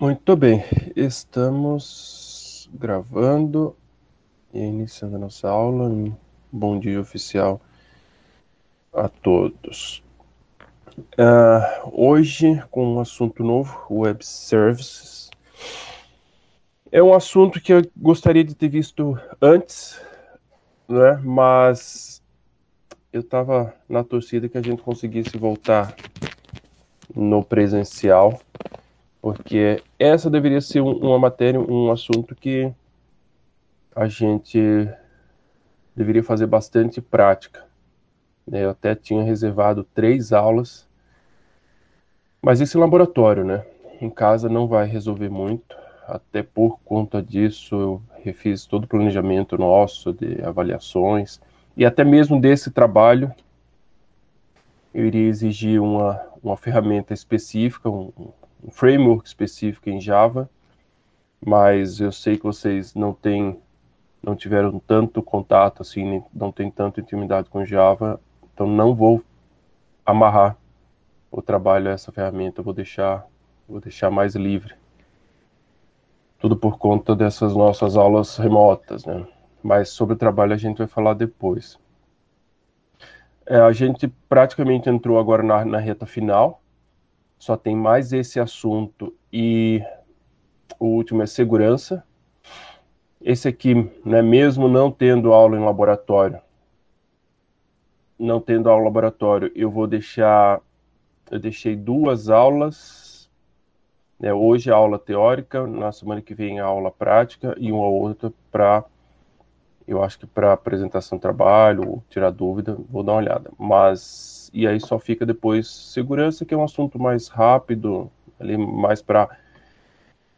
Muito bem, estamos gravando e iniciando a nossa aula. Um bom dia oficial a todos. Hoje, com um assunto novo, Web Services. É um assunto que eu gostaria de ter visto antes, né? Mas eu estava na torcida que a gente conseguisse voltar no presencial, porque essa deveria ser uma matéria, um assunto que a gente deveria fazer bastante prática. Eu até tinha reservado 3 aulas, mas esse laboratório, né? Em casa não vai resolver muito, até por conta disso eu refiz todo o planejamento nosso de avaliações, e até mesmo desse trabalho eu iria exigir uma ferramenta específica, um framework específico em Java, mas eu sei que vocês não tiveram tanto contato, assim, não tem tanta intimidade com Java, então não vou amarrar o trabalho a essa ferramenta, eu vou deixar mais livre. Tudo por conta dessas nossas aulas remotas, né? Mas sobre o trabalho a gente vai falar depois. A gente praticamente entrou agora na reta final, só tem mais esse assunto e o último é segurança. Esse aqui, né, mesmo não tendo aula em laboratório, eu deixei 2 aulas, né, hoje a aula teórica, na semana que vem a aula prática e uma outra eu acho que para apresentação de trabalho, tirar dúvida, vou dar uma olhada. Mas, e aí só fica depois segurança, que é um assunto mais rápido, ali mais para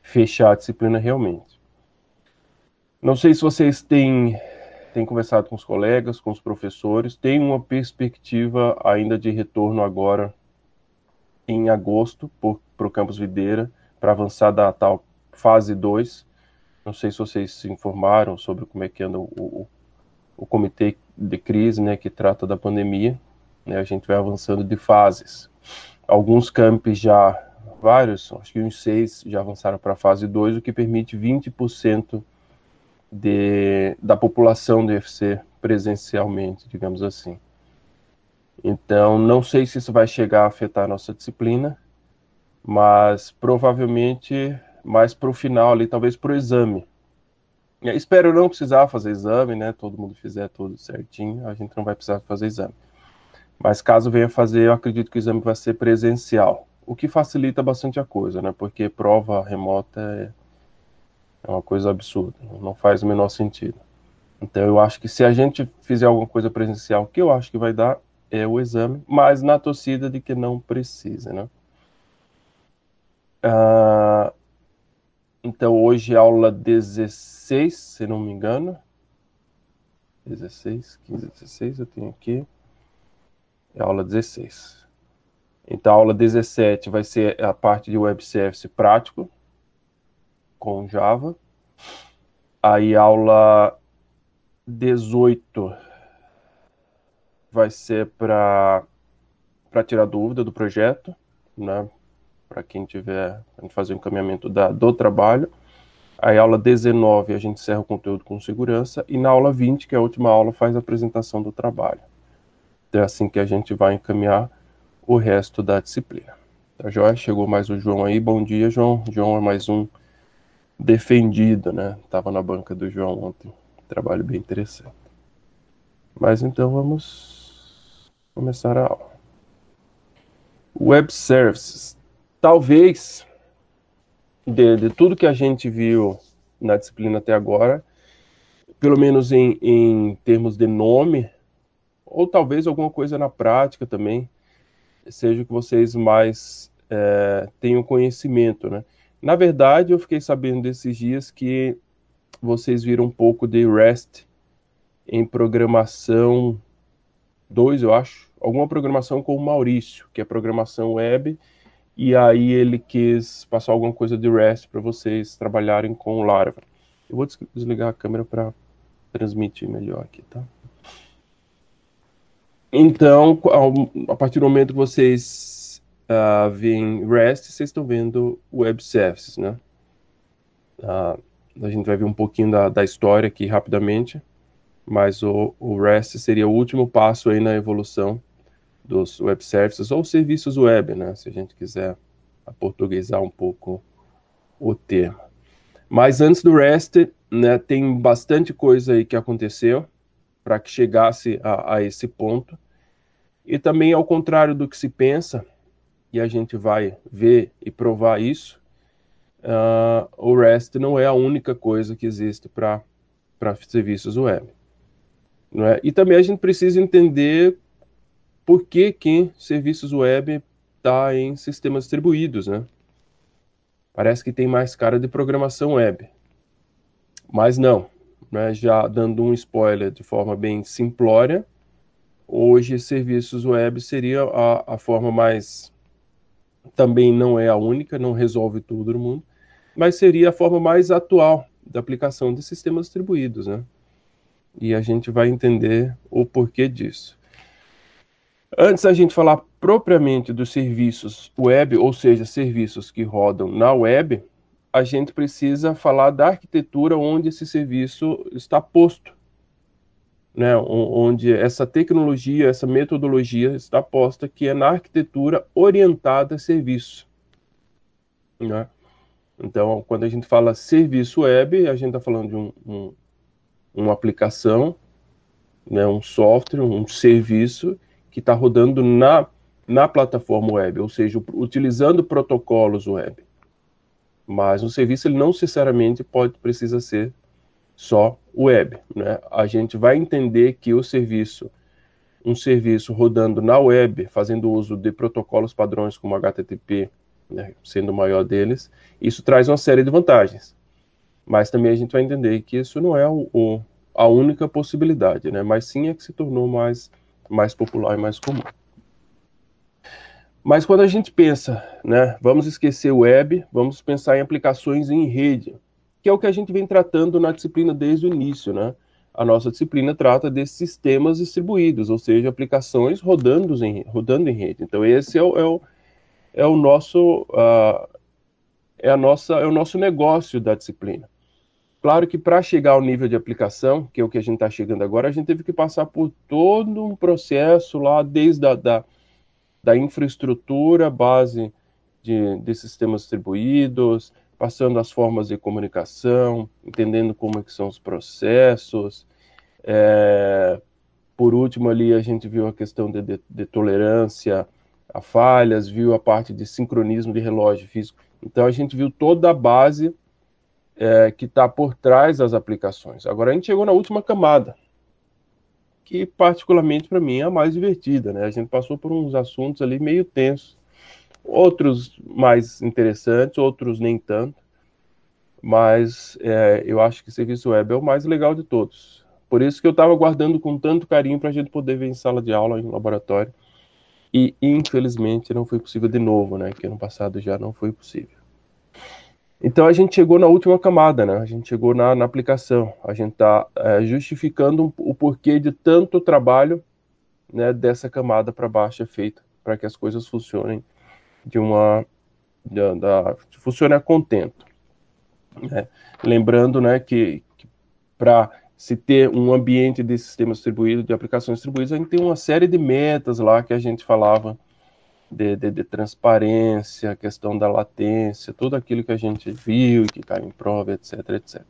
fechar a disciplina realmente. Não sei se vocês têm conversado com os colegas, com os professores, tem uma perspectiva ainda de retorno agora em agosto para o Campus Videira, para avançar da tal fase 2. Não sei se vocês se informaram sobre como é que anda o comitê de crise, né, que trata da pandemia, né, a gente vai avançando de fases. Alguns campos já, vários, acho que uns 6 já avançaram para a fase 2, o que permite 20% da população do UFC presencialmente, digamos assim. Então, não sei se isso vai chegar a afetar a nossa disciplina, mas provavelmente mais para o final ali, talvez para o exame. Espero não precisar fazer exame, né? Todo mundo fizer tudo certinho, a gente não vai precisar fazer exame. Mas caso venha fazer, eu acredito que o exame vai ser presencial, o que facilita bastante a coisa, né? Porque prova remota é uma coisa absurda, não faz o menor sentido. Então eu acho que se a gente fizer alguma coisa presencial, que eu acho que vai dar, é o exame, mas na torcida de que não precisa, né? Então hoje aula 16, se não me engano. 16, 15, 16, eu tenho aqui. É a aula 16. Então a aula 17 vai ser a parte de Web Service prático, com Java. Aí a aula 18 vai ser para tirar dúvida do projeto, né? Para quem tiver, a gente fazer o encaminhamento do trabalho. Aí a aula 19 a gente encerra o conteúdo com segurança, e na aula 20, que é a última aula, faz a apresentação do trabalho. Então é assim que a gente vai encaminhar o resto da disciplina. Tá joia? Chegou mais o João aí, bom dia, João. João é mais um defendido, né? Tava na banca do João ontem, trabalho bem interessante. Mas então vamos começar a aula. Web Services. Talvez, de tudo que a gente viu na disciplina até agora, pelo menos em termos de nome, ou talvez alguma coisa na prática também, seja que vocês mais tenham conhecimento, né? Na verdade, eu fiquei sabendo desses dias que vocês viram um pouco de REST em programação 2, eu acho. Alguma programação com o Maurício, que é programação web, e aí ele quis passar alguma coisa de REST para vocês trabalharem com Laravel. Eu vou desligar a câmera para transmitir melhor aqui, tá? Então, a partir do momento que vocês veem REST, vocês estão vendo Web Services, né? A gente vai ver um pouquinho da história aqui rapidamente, mas o REST seria o último passo aí na evolução dos Web Services, ou serviços web, né? Se a gente quiser aportuguesar um pouco o termo. Mas antes do REST, né, tem bastante coisa aí que aconteceu para que chegasse a esse ponto. E também, ao contrário do que se pensa, e a gente vai ver e provar isso, o REST não é a única coisa que existe para serviços web. Não é? E também a gente precisa entender por que serviços web está em sistemas distribuídos, né? Parece que tem mais cara de programação web. Mas não, né? Já dando um spoiler de forma bem simplória, hoje serviços web seria a forma mais... Também não é a única, não resolve tudo no mundo, mas seria a forma mais atual da aplicação de sistemas distribuídos, né? E a gente vai entender o porquê disso. Antes da gente falar propriamente dos serviços web, ou seja, serviços que rodam na web, a gente precisa falar da arquitetura onde esse serviço está posto, né? Onde essa tecnologia, essa metodologia está posta, que é na arquitetura orientada a serviço, né? Então, quando a gente fala serviço web, a gente está falando de uma aplicação, né, um software, um serviço que está rodando na plataforma web, ou seja, utilizando protocolos web. Mas um serviço ele não necessariamente precisa ser só web, né? A gente vai entender que um serviço rodando na web, fazendo uso de protocolos padrões como HTTP, né, sendo o maior deles, isso traz uma série de vantagens. Mas também a gente vai entender que isso não é a única possibilidade, né? Mas sim é que se tornou mais popular e mais comum. Mas quando a gente pensa, né, vamos esquecer o web, vamos pensar em aplicações em rede, que é o que a gente vem tratando na disciplina desde o início, né? A nossa disciplina trata de sistemas distribuídos, ou seja, aplicações rodando em rede. Então esse é o nosso negócio da disciplina. Claro que para chegar ao nível de aplicação, que é o que a gente está chegando agora, a gente teve que passar por todo um processo lá, desde da infraestrutura, base de sistemas distribuídos, passando as formas de comunicação, entendendo como é que são os processos. Por último ali a gente viu a questão de tolerância a falhas, viu a parte de sincronismo de relógio físico. Então a gente viu toda a base que está por trás das aplicações. Agora a gente chegou na última camada, que particularmente para mim é a mais divertida, né? A gente passou por uns assuntos ali meio tensos, outros mais interessantes, outros nem tanto, mas eu acho que serviço web é o mais legal de todos. Por isso que eu estava guardando com tanto carinho para a gente poder ver em sala de aula, em laboratório, e infelizmente não foi possível de novo, né? Que ano passado já não foi possível. Então a gente chegou na última camada, né? A gente chegou na aplicação. A gente está justificando o porquê de tanto trabalho, né, dessa camada para baixo é feita, para que as coisas funcionem funcione a contento. Né? Lembrando, né, que para se ter um ambiente de sistemas distribuídos, de aplicações distribuídas, a gente tem uma série de metas lá que a gente falava de transparência, a questão da latência, tudo aquilo que a gente viu e que cai em prova, etc, etc.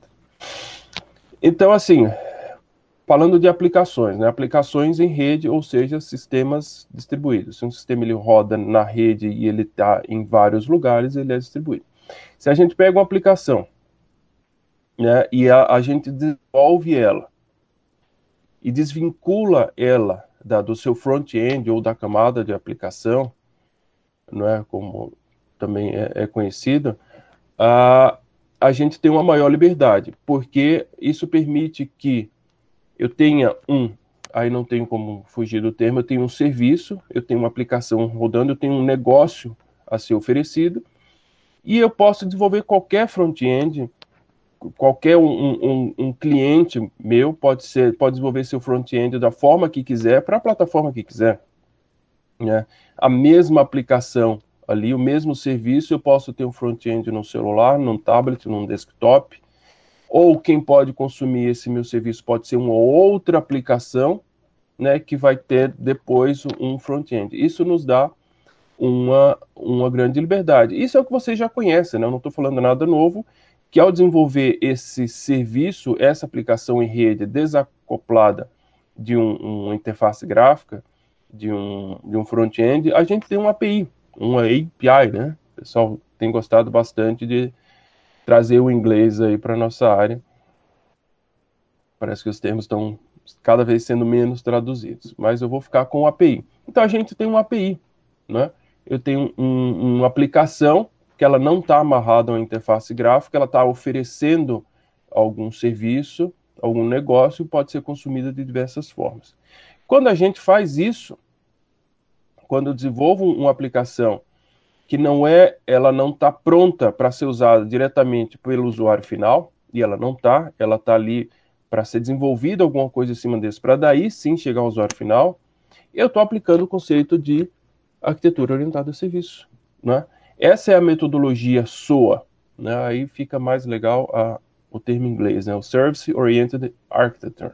Então, assim, falando de aplicações, né? Aplicações em rede, ou seja, sistemas distribuídos. Se um sistema ele roda na rede e ele está em vários lugares, ele é distribuído. Se a gente pega uma aplicação, né, e a gente desenvolve ela e desvincula ela do seu front-end ou da camada de aplicação, não é, como também é conhecido, a gente tem uma maior liberdade, porque isso permite que eu tenha aí não tenho como fugir do termo, eu tenho um serviço, eu tenho uma aplicação rodando, eu tenho um negócio a ser oferecido, e eu posso desenvolver qualquer front-end, qualquer um cliente meu pode desenvolver seu front-end da forma que quiser, para a plataforma que quiser. Né? A mesma aplicação ali o mesmo serviço, eu posso ter um front-end num celular, num tablet, num desktop, ou quem pode consumir esse meu serviço pode ser uma outra aplicação, né, que vai ter depois um front-end. Isso nos dá uma grande liberdade. Isso é o que vocês já conhecem, né? Eu não estou falando nada novo, que ao desenvolver esse serviço, essa aplicação em rede desacoplada de uma interface gráfica, de um front-end, a gente tem uma API, né? O pessoal tem gostado bastante de trazer o inglês aí para a nossa área. Parece que os termos estão cada vez sendo menos traduzidos, mas eu vou ficar com o API. Então a gente tem uma API, né? Eu tenho uma aplicação que ela não está amarrada a uma interface gráfica, ela está oferecendo algum serviço, algum negócio, pode ser consumida de diversas formas. Quando a gente faz isso, quando eu desenvolvo uma aplicação que ela não está pronta para ser usada diretamente pelo usuário final, e ela não está, ela está ali para ser desenvolvida alguma coisa em cima desse, para daí sim chegar ao usuário final, eu estou aplicando o conceito de arquitetura orientada a serviço, né? Essa é a metodologia SOA, né? Aí fica mais legal o termo em inglês, né? O Service Oriented Architecture.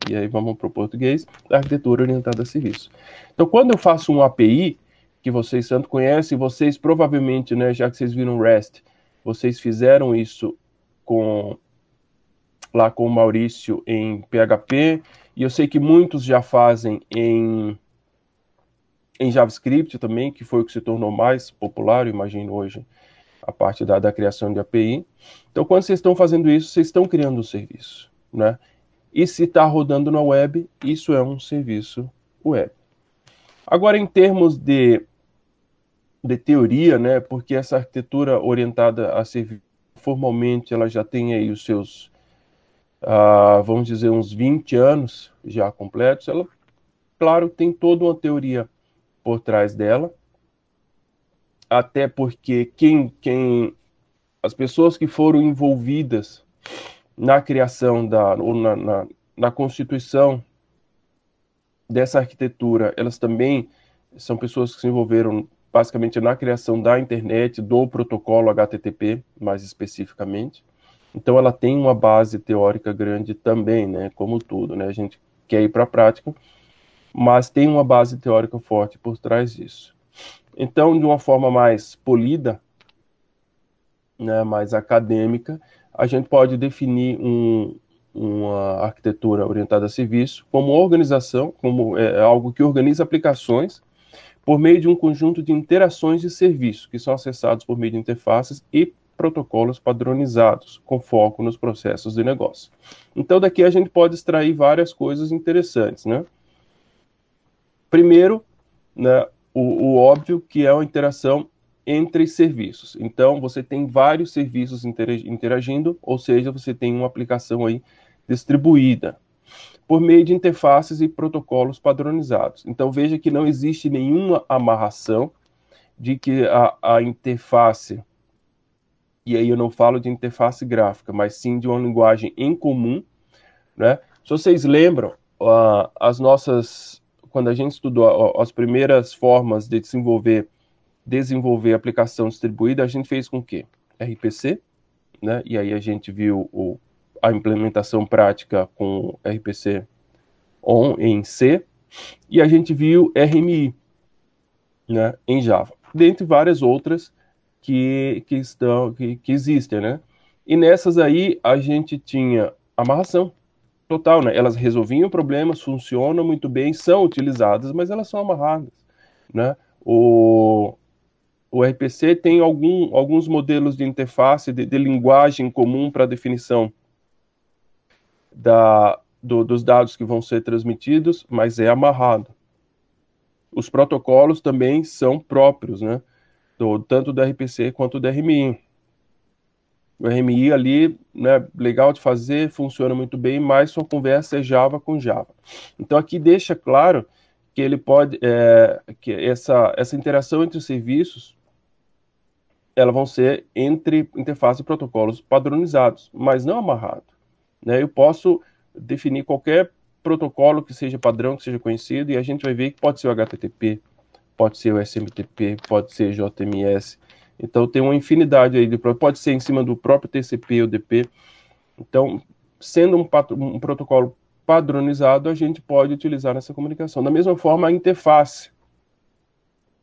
E aí vamos para o português, arquitetura orientada a serviço. Então, quando eu faço um API, que vocês tanto conhecem, vocês provavelmente, né, já que vocês viram REST, vocês fizeram isso lá com o Maurício em PHP, e eu sei que muitos já fazem em JavaScript também, que foi o que se tornou mais popular, eu imagino hoje, a parte da criação de API. Então, quando vocês estão fazendo isso, vocês estão criando um serviço, né? E se está rodando na web, isso é um serviço web. Agora, em termos de teoria, né, porque essa arquitetura orientada a serviço, formalmente, ela já tem aí os seus, vamos dizer, uns 20 anos já completos. Ela, claro, tem toda uma teoria por trás dela, até porque as pessoas que foram envolvidas na criação ou na constituição dessa arquitetura, elas também são pessoas que se envolveram basicamente na criação da internet, do protocolo HTTP, mais especificamente. Então ela tem uma base teórica grande também, né, como tudo, né, a gente quer ir para a prática, mas tem uma base teórica forte por trás disso. Então, de uma forma mais polida, né, mais acadêmica, a gente pode definir uma arquitetura orientada a serviço como organização, como algo que organiza aplicações por meio de um conjunto de interações de serviço, que são acessados por meio de interfaces e protocolos padronizados, com foco nos processos de negócio. Então, daqui a gente pode extrair várias coisas interessantes, né? Primeiro, né, o óbvio, que é a interação entre serviços. Então, você tem vários serviços interagindo, ou seja, você tem uma aplicação aí distribuída por meio de interfaces e protocolos padronizados. Então, veja que não existe nenhuma amarração de que a interface, e aí eu não falo de interface gráfica, mas sim de uma linguagem em comum, né? Se vocês lembram, quando a gente estudou as primeiras formas de desenvolver aplicação distribuída, a gente fez com o quê? RPC, né? E aí a gente viu a implementação prática com RPC ON em C, e a gente viu RMI, né, em Java, dentre várias outras que existem, né? E nessas aí a gente tinha amarração total, né? Elas resolviam problemas, funcionam muito bem, são utilizadas, mas elas são amarradas, né? O RPC tem alguns modelos de interface, de linguagem comum para definição dos dados que vão ser transmitidos, mas é amarrado. Os protocolos também são próprios, né? Tanto do RPC quanto do RMI. O RMI ali, né, legal de fazer, funciona muito bem, mas sua conversa é Java com Java. Então aqui deixa claro que ele pode, que essa interação entre os serviços, elas vão ser entre interface e protocolos padronizados, mas não amarrado, né? Eu posso definir qualquer protocolo que seja padrão, que seja conhecido, e a gente vai ver que pode ser o HTTP, pode ser o SMTP, pode ser JMS. Então, tem uma infinidade aí, pode ser em cima do próprio TCP ou DP. Então, sendo um protocolo padronizado, a gente pode utilizar nessa comunicação. Da mesma forma, a interface,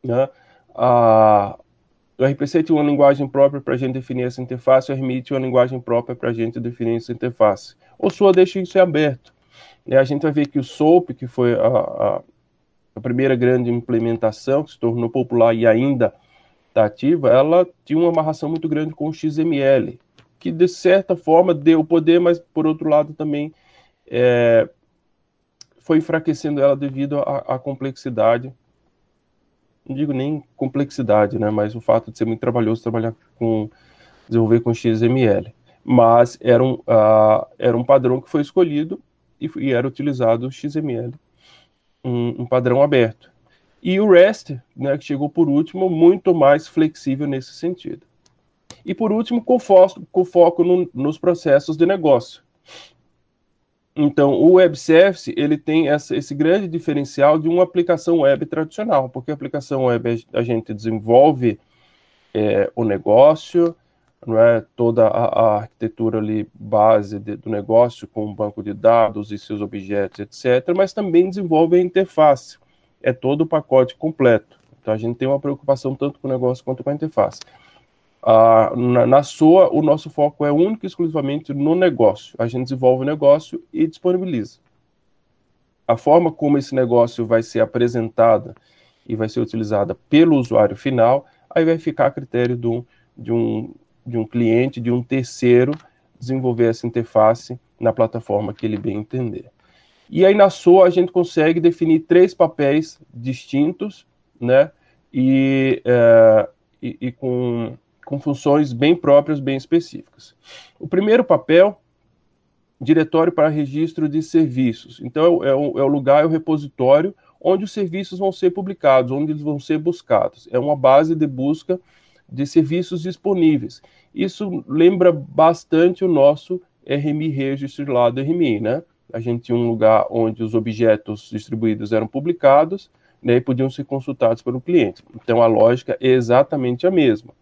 né? O RPC tinha uma linguagem própria para a gente definir essa interface, o RMI tinha uma linguagem própria para a gente definir essa interface. O SOA deixa isso aberto. A gente vai ver que o SOAP, que foi a primeira grande implementação, que se tornou popular e ainda está ativa, ela tinha uma amarração muito grande com o XML, que de certa forma deu poder, mas por outro lado também foi enfraquecendo ela devido à complexidade. Não digo nem complexidade, né, mas o fato de ser muito trabalhoso desenvolver com XML. Mas era um padrão que foi escolhido e era utilizado o XML, um padrão aberto. E o REST, né, que chegou por último, muito mais flexível nesse sentido. E por último, com foco nos processos de negócio. Então, o Web Service, ele tem esse grande diferencial de uma aplicação web tradicional, porque a aplicação web a gente desenvolve o negócio, não é, toda a arquitetura ali, base do negócio, com um banco de dados e seus objetos, etc., mas também desenvolve a interface, é todo o pacote completo. Então, a gente tem uma preocupação tanto com o negócio quanto com a interface. Na SOA, o nosso foco é único e exclusivamente no negócio. A gente desenvolve o negócio e disponibiliza. A forma como esse negócio vai ser apresentada e vai ser utilizada pelo usuário final, aí vai ficar a critério de um cliente, de um terceiro, desenvolver essa interface na plataforma que ele bem entender. E aí na SOA a gente consegue definir 3 papéis distintos, né? E com funções bem próprias, bem específicas. O primeiro papel, diretório para registro de serviços. Então, é o lugar, é o repositório onde os serviços vão ser publicados, onde eles vão ser buscados. É uma base de busca de serviços disponíveis. Isso lembra bastante o nosso RMI Registry lá do RMI, né? A gente tinha um lugar onde os objetos distribuídos eram publicados, né, e podiam ser consultados pelo cliente. Então, a lógica é exatamente a mesma.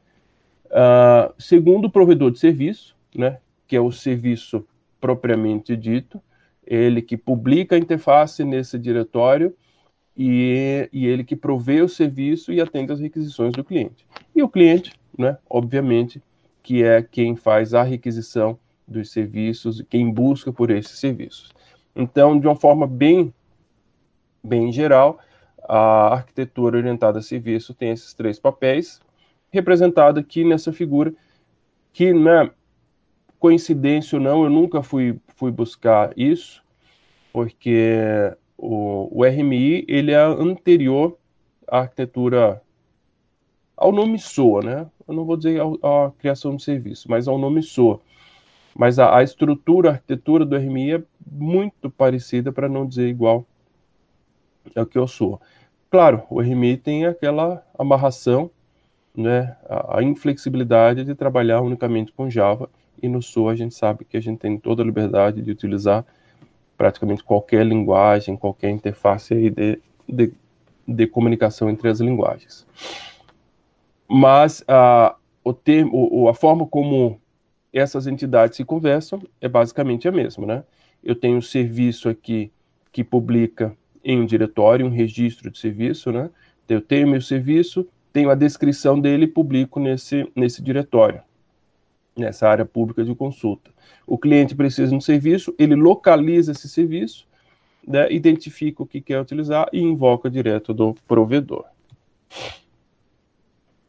Segundo o provedor de serviço, né, que é o serviço propriamente dito, ele que publica a interface nesse diretório e ele que provê o serviço e atende às requisições do cliente. E o cliente, né, obviamente, que é quem faz a requisição dos serviços, quem busca por esses serviços. Então, de uma forma bem geral, a arquitetura orientada a serviço tem esses 3 papéis, representado aqui nessa figura, que, né, coincidência ou não, eu nunca fui buscar isso, porque o RMI, ele é anterior à arquitetura, ao nome SOA, né? Eu não vou dizer à criação de serviço, mas ao nome SOA. Mas a estrutura, a arquitetura do RMI é muito parecida, para não dizer igual ao que eu sou. Claro, o RMI tem aquela amarração, né, a inflexibilidade de trabalhar unicamente com Java, e no SOA a gente sabe que a gente tem toda a liberdade de utilizar praticamente qualquer linguagem, qualquer interface aí de comunicação entre as linguagens. Mas a forma como essas entidades se conversam é basicamente a mesma, né? Eu tenho um serviço aqui que publica em um diretório, um registro de serviço, né? Eu tenho meu serviço, tenho a descrição dele e publico nesse diretório, nessa área pública de consulta. O cliente precisa de um serviço, ele localiza esse serviço, né, identifica o que quer utilizar e invoca direto do provedor.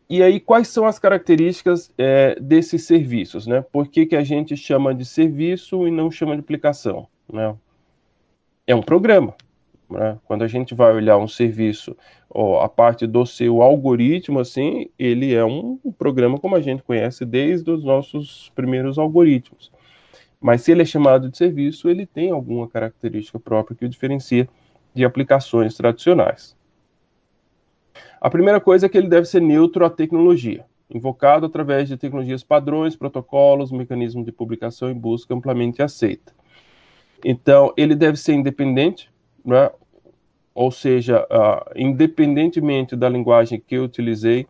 E aí, quais são as características desses serviços, né? Por que a gente chama de serviço e não chama de aplicação, né? É um programa, né? Quando a gente vai olhar um serviço, a parte do seu algoritmo, assim, ele é um programa como a gente conhece desde os nossos primeiros algoritmos. Mas se ele é chamado de serviço, ele tem alguma característica própria que o diferencia de aplicações tradicionais. A primeira coisa é que ele deve ser neutro à tecnologia, invocado através de tecnologias padrões, protocolos, mecanismos de publicação e busca amplamente aceita. Então, ele deve ser independente, né? ou seja, independentemente da linguagem que eu utilizei,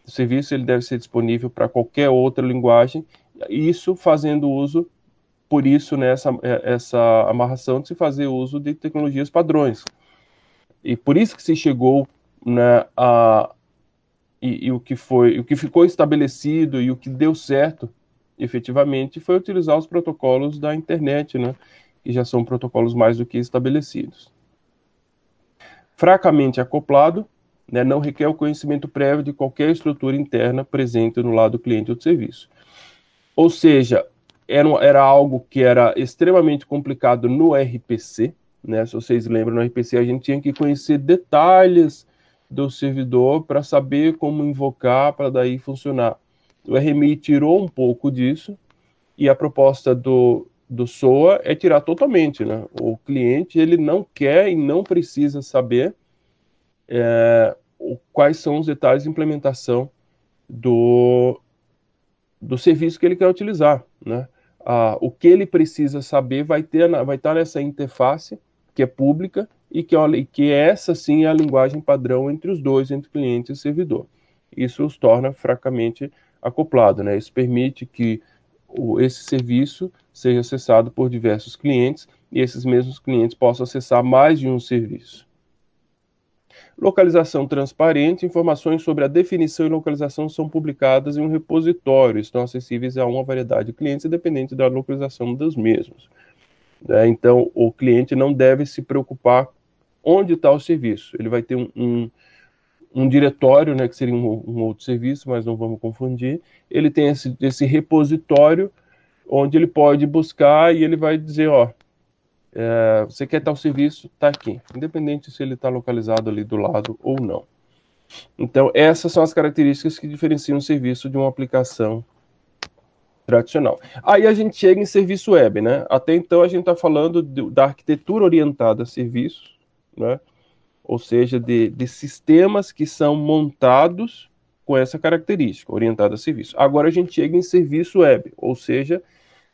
o serviço ele deve ser disponível para qualquer outra linguagem, isso fazendo uso, por isso, né, essa amarração de se fazer uso de tecnologias padrões. E por isso que se chegou, né, o que ficou estabelecido e o que deu certo, efetivamente, foi utilizar os protocolos da internet, né, que já são protocolos mais do que estabelecidos. Fracamente acoplado, né, não requer o conhecimento prévio de qualquer estrutura interna presente no lado do cliente ou do serviço. Ou seja, era algo que era extremamente complicado no RPC, né? Se vocês lembram, no RPC a gente tinha que conhecer detalhes do servidor para saber como invocar para daí funcionar. O RMI tirou um pouco disso e a proposta do SOA é tirar totalmente, né? O cliente ele não quer e não precisa saber quais são os detalhes de implementação do serviço que ele quer utilizar, né? O que ele precisa saber vai estar nessa interface que é pública e que essa sim é a linguagem padrão entre os dois, entre cliente e servidor. Isso os torna fracamente acoplado, né? Isso permite que esse serviço seja acessado por diversos clientes e esses mesmos clientes possam acessar mais de um serviço. Localização transparente, informações sobre a definição e localização são publicadas em um repositório, estão acessíveis a uma variedade de clientes, independente da localização dos mesmos. Então, o cliente não deve se preocupar onde está o serviço. Ele vai ter um diretório, né, que seria um outro serviço, mas não vamos confundir. Ele tem esse repositório onde ele pode buscar e ele vai dizer, ó, você quer tal serviço? Está aqui, independente se ele está localizado ali do lado ou não. Então, essas são as características que diferenciam um serviço de uma aplicação tradicional. Aí a gente chega em serviço web, né? Até então a gente está falando da arquitetura orientada a serviços, né? Ou seja, de sistemas que são montados com essa característica, orientada a serviço. Agora a gente chega em serviço web, ou seja,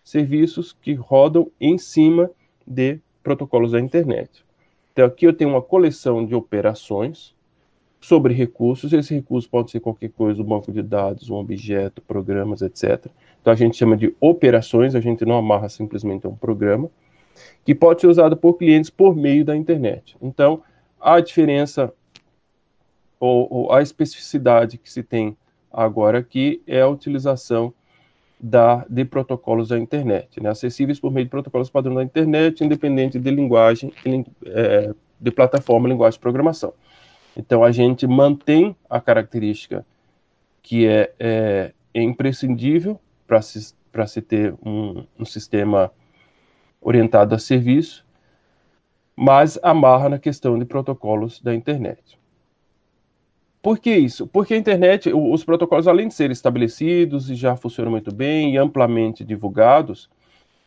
serviços que rodam em cima de protocolos da internet. Então aqui eu tenho uma coleção de operações sobre recursos. Esse recurso pode ser qualquer coisa, um banco de dados, um objeto, programas, etc. Então a gente chama de operações, a gente não amarra simplesmente a um programa, que pode ser usado por clientes por meio da internet. Então a diferença ou a especificidade que se tem agora aqui é a utilização de protocolos da internet, né? Acessíveis por meio de protocolos padrão da internet, independente de linguagem, de plataforma, linguagem de programação. Então, a gente mantém a característica que é imprescindível para se ter um sistema orientado a serviço, mas amarra na questão de protocolos da internet. Por que isso? Porque a internet, os protocolos, além de serem estabelecidos e já funcionam muito bem e amplamente divulgados,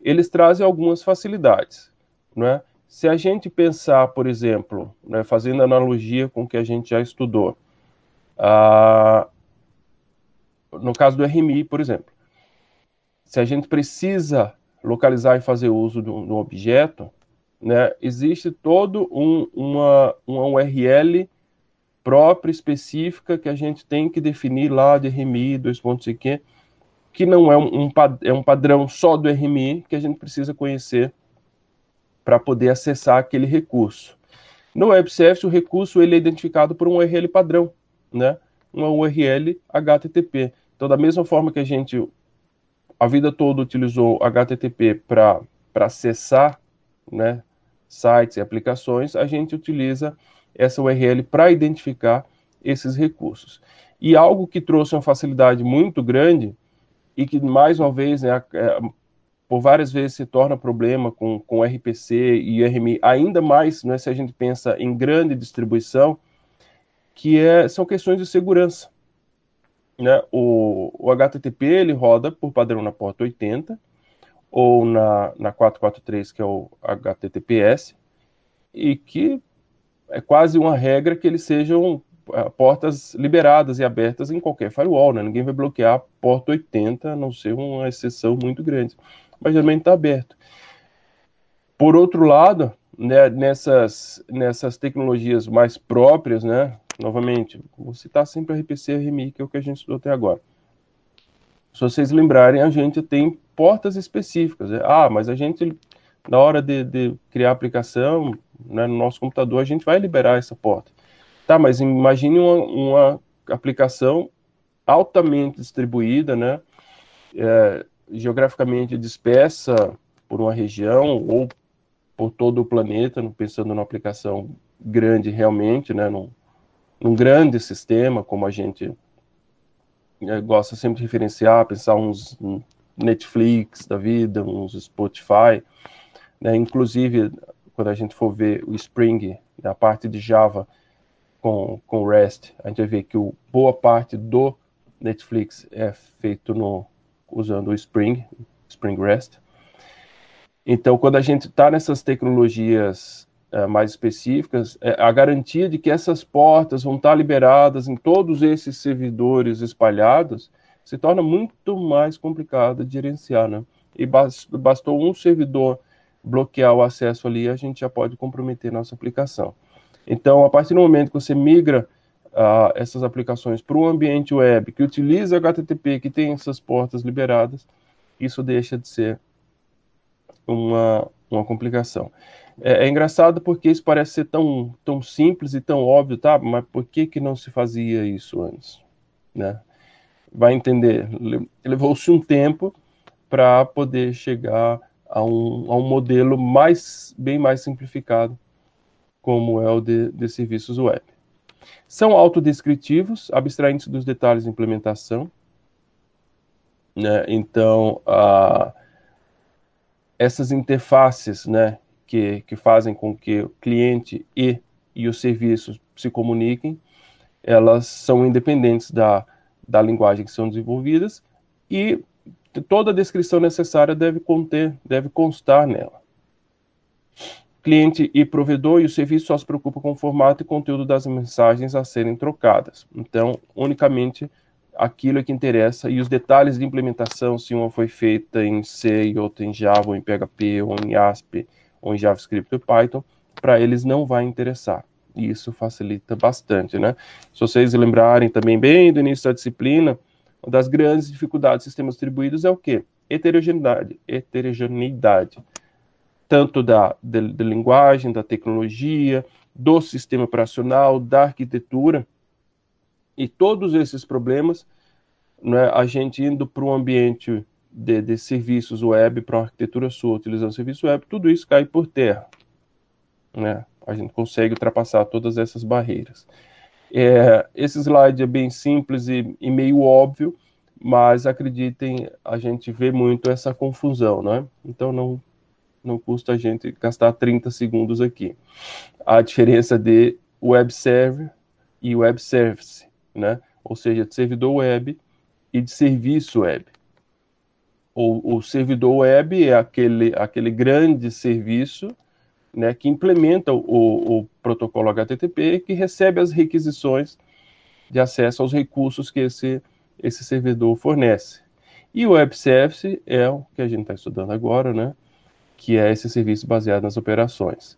eles trazem algumas facilidades, né? Se a gente pensar, por exemplo, né, fazendo analogia com o que a gente já estudou, no caso do RMI, por exemplo, se a gente precisa localizar e fazer uso de um objeto, né, existe todo uma URL própria, específica, que a gente tem que definir lá de RMI, que não é um padrão só do RMI, que a gente precisa conhecer para poder acessar aquele recurso. No Web Service, o recurso ele é identificado por um URL padrão, né? Uma URL HTTP. Então, da mesma forma que a gente a vida toda utilizou HTTP para acessar, né, sites e aplicações, a gente utiliza essa URL para identificar esses recursos. E algo que trouxe uma facilidade muito grande e que, mais uma vez, né, por várias vezes se torna problema com RPC e RMI, ainda mais, né, se a gente pensa em grande distribuição, são questões de segurança. Né? O HTTP ele roda por padrão na porta 80 ou na 443, que é o HTTPS, e que é quase uma regra que eles sejam portas liberadas e abertas em qualquer firewall, né? Ninguém vai bloquear a porta 80, a não ser uma exceção muito grande, mas geralmente está aberto. Por outro lado, né, nessas tecnologias mais próprias, né, novamente, vou citar sempre a RPC e a RMI, que é o que a gente estudou até agora. Se vocês lembrarem, a gente tem portas específicas. Mas a gente, na hora de criar a aplicação, né, no nosso computador, a gente vai liberar essa porta. Tá, mas imagine uma aplicação altamente distribuída, né, geograficamente dispersa por uma região ou por todo o planeta, pensando numa aplicação grande realmente, né, num grande sistema, como a gente gosta sempre de referenciar, pensar uns Netflix da vida, uns Spotify, né, inclusive quando a gente for ver o Spring, a parte de Java com REST, a gente vai ver que boa parte do Netflix é feito usando o Spring REST. Então, quando a gente está nessas tecnologias mais específicas, a garantia de que essas portas vão estar liberadas em todos esses servidores espalhados se torna muito mais complicado de gerenciar, né? E bastou um servidor bloquear o acesso ali, a gente já pode comprometer nossa aplicação. Então, a partir do momento que você migra essas aplicações para um ambiente web que utiliza HTTP, que tem essas portas liberadas, isso deixa de ser uma complicação. É engraçado porque isso parece ser tão simples e tão óbvio, tá? Mas por que não se fazia isso antes? Né? Vai entender, levou-se um tempo para poder chegar a um modelo bem mais simplificado, como é o de serviços web. São autodescritivos, abstraindo-se dos detalhes de implementação, né? Então, essas interfaces, né, que fazem com que o cliente e os serviços se comuniquem, elas são independentes da linguagem que são desenvolvidas e toda a descrição necessária deve constar nela. Cliente e provedor e o serviço só se preocupam com o formato e conteúdo das mensagens a serem trocadas. Então, unicamente aquilo é que interessa, e os detalhes de implementação, se uma foi feita em C e outra em Java, ou em PHP, ou em ASP, ou em JavaScript ou Python, para eles não vai interessar. E isso facilita bastante, né? Se vocês lembrarem também bem do início da disciplina, uma das grandes dificuldades de sistemas distribuídos é o quê? Heterogeneidade. Tanto da linguagem, da tecnologia, do sistema operacional, da arquitetura, e todos esses problemas, né, a gente indo para um ambiente de serviços web, para uma arquitetura sua, utilizando serviço web, tudo isso cai por terra. Né? A gente consegue ultrapassar todas essas barreiras. Esse slide é bem simples e meio óbvio, mas acreditem, a gente vê muito essa confusão, né? Então não custa a gente gastar 30 segundos aqui. A diferença de web server e web service, né? Ou seja, de servidor web e de serviço web. O servidor web é aquele grande serviço, né, que implementa o protocolo HTTP, que recebe as requisições de acesso aos recursos que esse servidor fornece. E o web service é o que a gente está estudando agora, né, que é esse serviço baseado nas operações.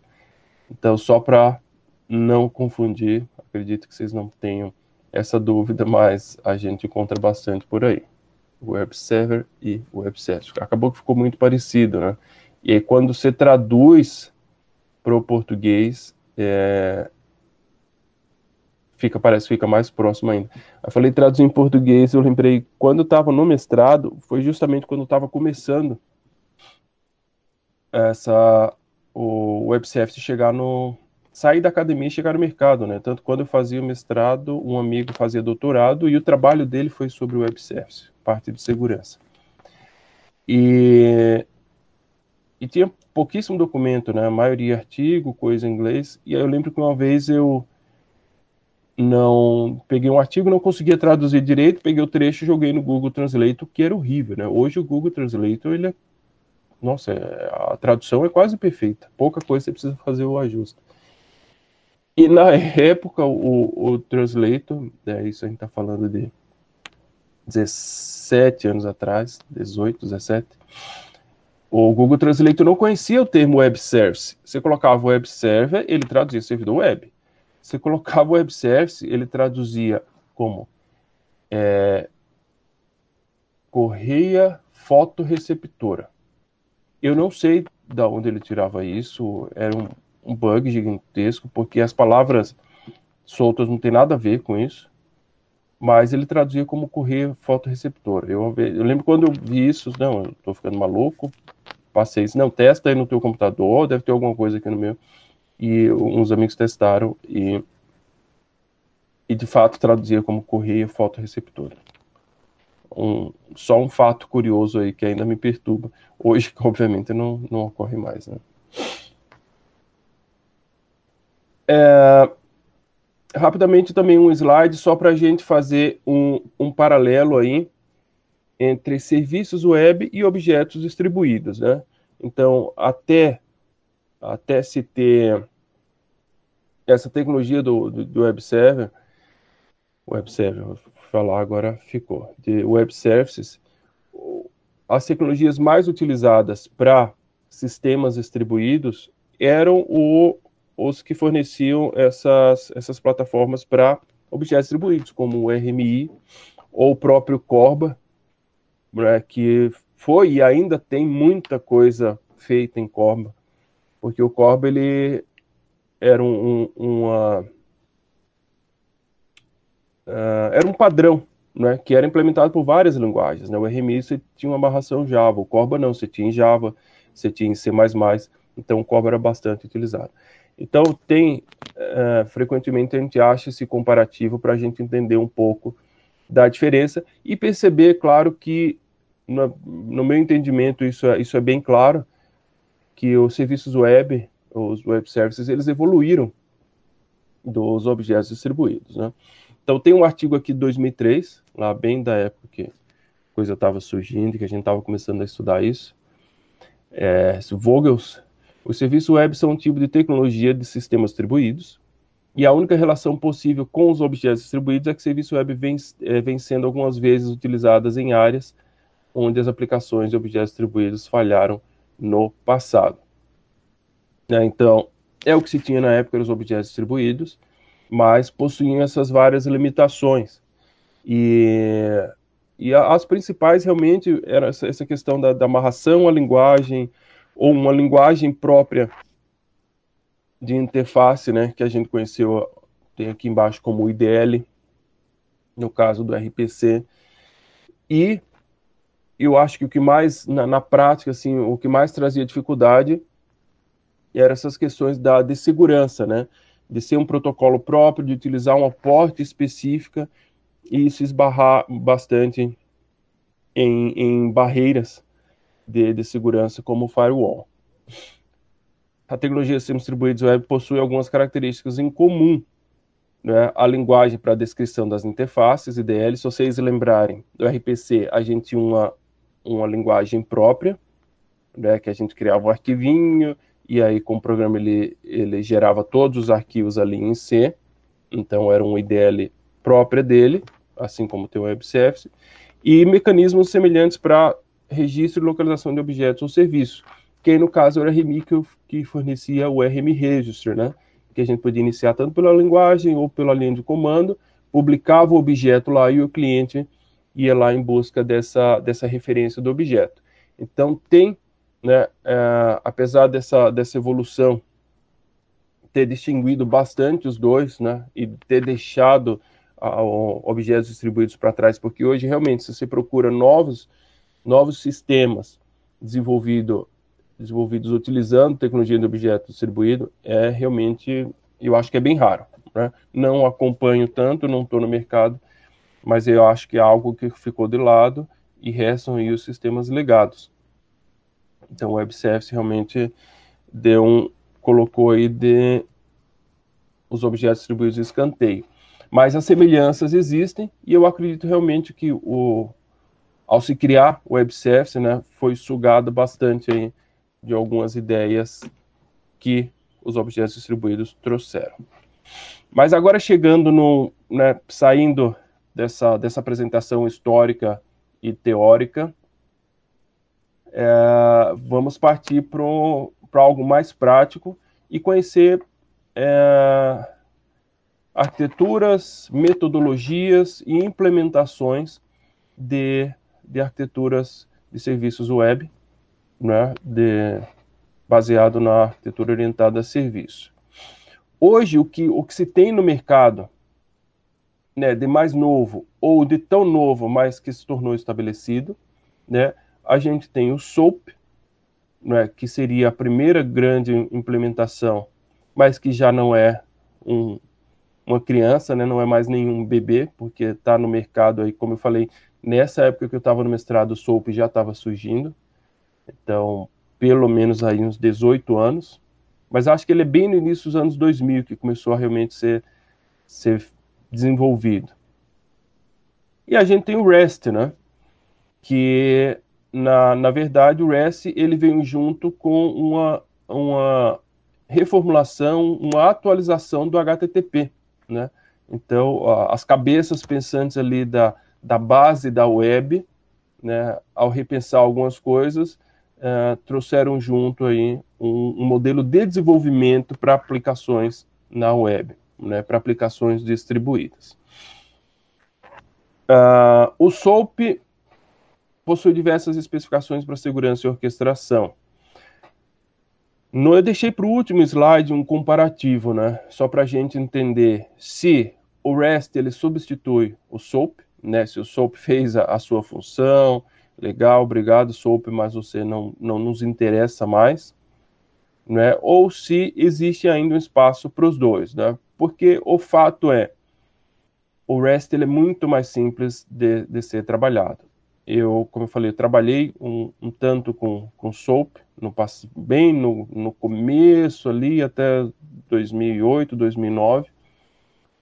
Então, só para não confundir, acredito que vocês não tenham essa dúvida, mas a gente encontra bastante por aí. Web server e web service. Acabou que ficou muito parecido, né? E aí, quando você traduz para o português, parece que fica mais próximo ainda. Eu falei traduzir em português, eu lembrei, quando eu estava no mestrado, foi justamente quando eu estava começando o web service sair da academia e chegar no mercado, né? Tanto quando eu fazia o mestrado, um amigo fazia doutorado e o trabalho dele foi sobre o web service, parte de segurança. E tinha pouquíssimo documento, né? A maioria artigo, coisa em inglês. E aí eu lembro que uma vez eu não peguei um artigo, não conseguia traduzir direito, peguei o trecho e joguei no Google Translate, que era horrível, né? Hoje o Google Translate, nossa, a tradução é quase perfeita. Pouca coisa você precisa fazer o ajuste. E na época, o Translator, isso a gente está falando de 17 anos atrás, 18, 17, O Google Translate não conhecia o termo web service. Você colocava web server, ele traduzia servidor web. Você colocava web service, ele traduzia como correia fotorreceptora. Eu não sei de onde ele tirava isso, era um bug gigantesco, porque as palavras soltas não tem nada a ver com isso, mas ele traduzia como correia fotorreceptora. Eu lembro quando eu vi isso, não, eu tô ficando maluco, passei isso, não, testa aí no teu computador, deve ter alguma coisa aqui no meu, e uns amigos testaram, e de fato traduzia como correia fotorreceptora. Só um fato curioso aí que ainda me perturba. Hoje, obviamente, não ocorre mais, né? Rapidamente também um slide só para a gente fazer um paralelo aí entre serviços web e objetos distribuídos, né? Então, até se ter essa tecnologia do web server, vou falar agora, ficou, de web services, as tecnologias mais utilizadas para sistemas distribuídos eram os que forneciam essas plataformas para objetos distribuídos, como o RMI ou o próprio Corba, né, que foi e ainda tem muita coisa feita em Corba, porque o Corba ele era era um padrão, né, que era implementado por várias linguagens, né? O RMI você tinha uma amarração Java, o Corba não, você tinha em Java, você tinha em C++, então o Corba era bastante utilizado. Então frequentemente a gente acha esse comparativo para a gente entender um pouco da diferença e perceber, claro, que no meu entendimento isso é bem claro, que os serviços web, os web services, eles evoluíram dos objetos distribuídos, né? Então, tem um artigo aqui de 2003, lá bem da época que a coisa estava surgindo, que a gente estava começando a estudar isso. Vogels, os serviços web são um tipo de tecnologia de sistemas distribuídos, e a única relação possível com os objetos distribuídos é que o serviço web vem sendo algumas vezes utilizadas em áreas onde as aplicações de objetos distribuídos falharam no passado. Então, é o que se tinha na época dos objetos distribuídos, mas possuíam essas várias limitações. E as principais realmente era essa questão da amarração à linguagem, ou uma linguagem própria de interface, né, que a gente conheceu, tem aqui embaixo como o IDL, no caso do RPC. E eu acho que o que mais, na prática, assim, o que mais trazia dificuldade eram essas questões de segurança, né? De ser um protocolo próprio, de utilizar uma porta específica e se esbarrar bastante em barreiras de segurança como o firewall. A tecnologia de sistemas distribuídos web possui algumas características em comum, né? A linguagem para a descrição das interfaces, IDL, se vocês lembrarem, do RPC a gente tinha uma linguagem própria, né, que a gente criava um arquivinho, e aí com o programa ele gerava todos os arquivos ali em C, então era um IDL própria dele, assim como tem o web service, e mecanismos semelhantes para registro e localização de objetos ou serviços, que no caso era o RMI que fornecia o RM Register, né, que a gente podia iniciar tanto pela linguagem ou pela linha de comando, publicava o objeto lá e o cliente ia lá em busca dessa referência do objeto. Então tem, né, apesar dessa evolução ter distinguido bastante os dois, né, e ter deixado objetos distribuídos para trás, porque hoje realmente se você procura novos sistemas desenvolvidos utilizando tecnologia de objeto distribuído, realmente, eu acho que é bem raro, né? Não acompanho tanto, não estou no mercado, mas eu acho que é algo que ficou de lado e restam aí os sistemas legados. Então o web service realmente colocou aí os objetos distribuídos de escanteio. Mas as semelhanças existem e eu acredito realmente que ao se criar o web service, né, foi sugado bastante aí de algumas ideias que os objetos distribuídos trouxeram. Mas agora chegando saindo dessa apresentação histórica e teórica, vamos partir para algo mais prático e conhecer arquiteturas, metodologias e implementações de arquiteturas de serviços web, né, baseado na arquitetura orientada a serviço. Hoje, o que se tem no mercado, né, de mais novo ou de tão novo, mas que se tornou estabelecido, né, a gente tem o SOAP, né, que seria a primeira grande implementação, mas que já não é uma criança, né, não é mais nenhum bebê, porque está no mercado aí, como eu falei, nessa época que eu estava no mestrado, o SOAP já estava surgindo, então, pelo menos aí uns 18 anos, mas acho que ele é bem no início dos anos 2000 que começou a realmente ser desenvolvido. E a gente tem o REST, né, que, na verdade, o REST ele veio junto com uma reformulação, uma atualização do HTTP, né? Então, as cabeças pensantes ali da base da web, né, ao repensar algumas coisas, trouxeram junto aí um modelo de desenvolvimento para aplicações na web, né, para aplicações distribuídas. O SOAP possui diversas especificações para segurança e orquestração. Eu deixei para o último slide um comparativo, né? Só para a gente entender se o REST ele substitui o SOAP, né? Se o SOAP fez a sua função, legal, obrigado SOAP, mas você não nos interessa mais, né? Ou se existe ainda um espaço para os dois, né? Porque o fato é, o REST ele é muito mais simples de ser trabalhado. Como eu falei, eu trabalhei um tanto com SOAP, bem no começo ali, até 2008, 2009.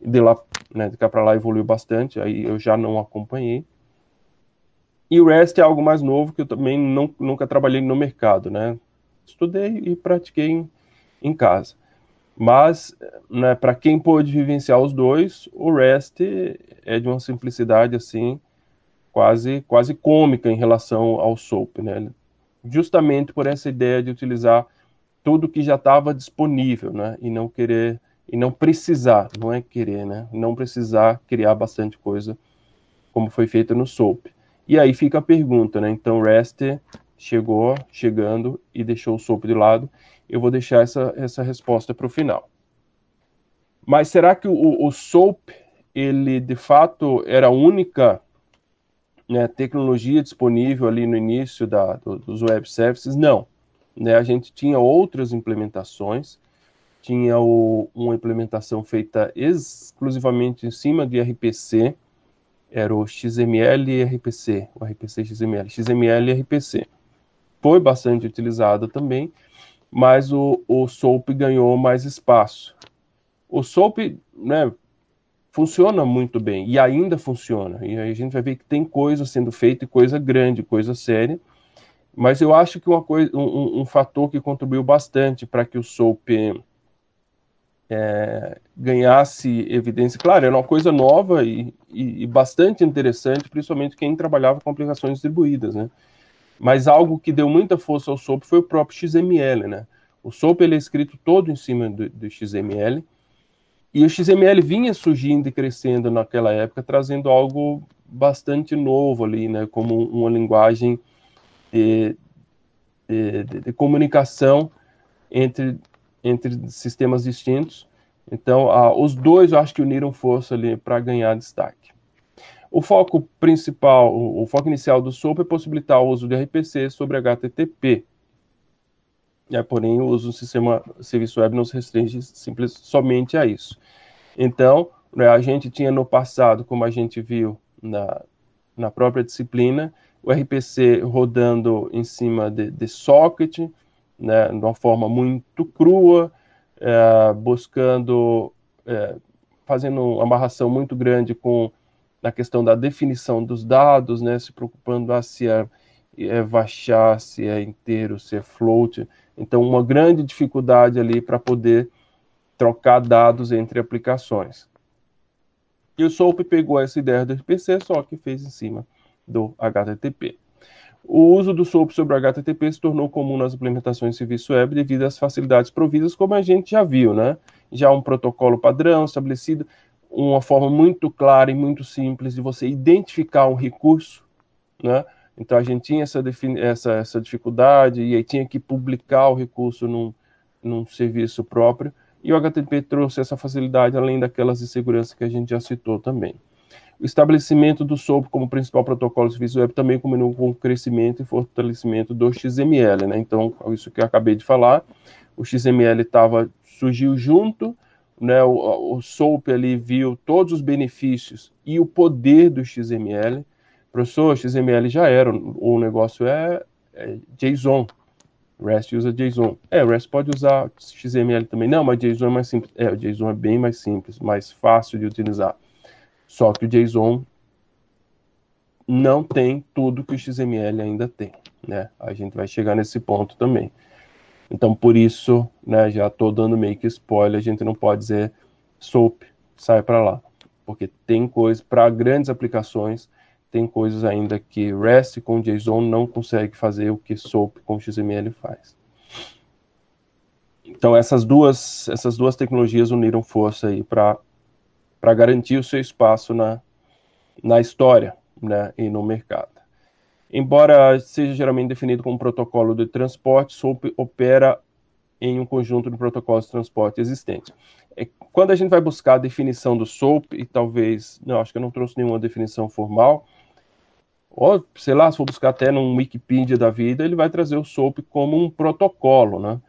De lá, né, de cá para lá evoluiu bastante, aí eu já não acompanhei. E o REST é algo mais novo que eu também nunca trabalhei no mercado, né? Estudei e pratiquei em casa. Mas, né, para quem pôde vivenciar os dois, o REST é de uma simplicidade assim quase cômica em relação ao SOAP, né? Justamente por essa ideia de utilizar tudo que já estava disponível, né? E não precisar, não é querer, né? Não precisar criar bastante coisa como foi feito no SOAP. E aí fica a pergunta, né? Então REST chegando e deixou o SOAP de lado. Eu vou deixar essa resposta para o final. Mas será que o SOAP, ele de fato era a única, né, tecnologia disponível ali no início dos web services? Não. Né, a gente tinha outras implementações, tinha uma implementação feita exclusivamente em cima de RPC, era o XML e RPC, o RPC XML, XML e RPC. Foi bastante utilizado também, mas o SOAP ganhou mais espaço. O SOAP, né, funciona muito bem, e ainda funciona, e aí a gente vai ver que tem coisa sendo feita, coisa grande, coisa séria, mas eu acho que um fator que contribuiu bastante para que o SOAP ganhasse evidência, claro, era uma coisa nova e bastante interessante, principalmente quem trabalhava com aplicações distribuídas, né? Mas algo que deu muita força ao SOAP foi o próprio XML, né? O SOAP ele é escrito todo em cima do XML, e o XML vinha surgindo e crescendo naquela época, trazendo algo bastante novo ali, né? Como uma linguagem de comunicação entre sistemas distintos. Então, os dois eu acho que uniram força ali para ganhar destaque. O foco principal, o foco inicial do SOAP é possibilitar o uso de RPC sobre HTTP. Porém, o uso do serviço web não se restringe somente a isso. Então, né, a gente tinha no passado, como a gente viu na própria disciplina, o RPC rodando em cima de socket, né, de uma forma muito crua, fazendo uma amarração muito grande na questão da definição dos dados, né, se preocupando se é varchar, se é inteiro, se é float. Então, uma grande dificuldade ali para poder trocar dados entre aplicações. E o SOAP pegou essa ideia do RPC, só que fez em cima do HTTP. O uso do SOAP sobre o HTTP se tornou comum nas implementações de serviço web devido às facilidades providas, como a gente já viu, né? Já um protocolo padrão estabelecido, uma forma muito clara e muito simples de você identificar um recurso, né? Então a gente tinha essa dificuldade e aí tinha que publicar o recurso num serviço próprio, e o HTTP trouxe essa facilidade, além daquelas de segurança que a gente já citou também. O estabelecimento do SOAP como principal protocolo de serviço web também combinou com o crescimento e fortalecimento do XML, né? Então, isso que eu acabei de falar, o XML surgiu junto, né? O SOAP ali viu todos os benefícios e o poder do XML. Professor, XML já era, o negócio é JSON. REST usa JSON. O REST pode usar XML também. Não, mas JSON é mais simples. O JSON é bem mais simples, mais fácil de utilizar. Só que o JSON não tem tudo que o XML ainda tem, né? A gente vai chegar nesse ponto também. Então, por isso, né, já estou dando meio que spoiler, a gente não pode dizer SOAP, sai para lá. Porque tem coisas, para grandes aplicações, tem coisas ainda que REST com JSON não consegue fazer o que SOAP com XML faz. Então, essas duas tecnologias uniram força aí para garantir o seu espaço na história, né, e no mercado. Embora seja geralmente definido como protocolo de transporte, SOAP opera em um conjunto de protocolos de transporte existentes. Quando a gente vai buscar a definição do SOAP, e talvez, não, acho que eu não trouxe nenhuma definição formal, ou, sei lá, se for buscar até num Wikipedia da vida, ele vai trazer o SOAP como um protocolo, né?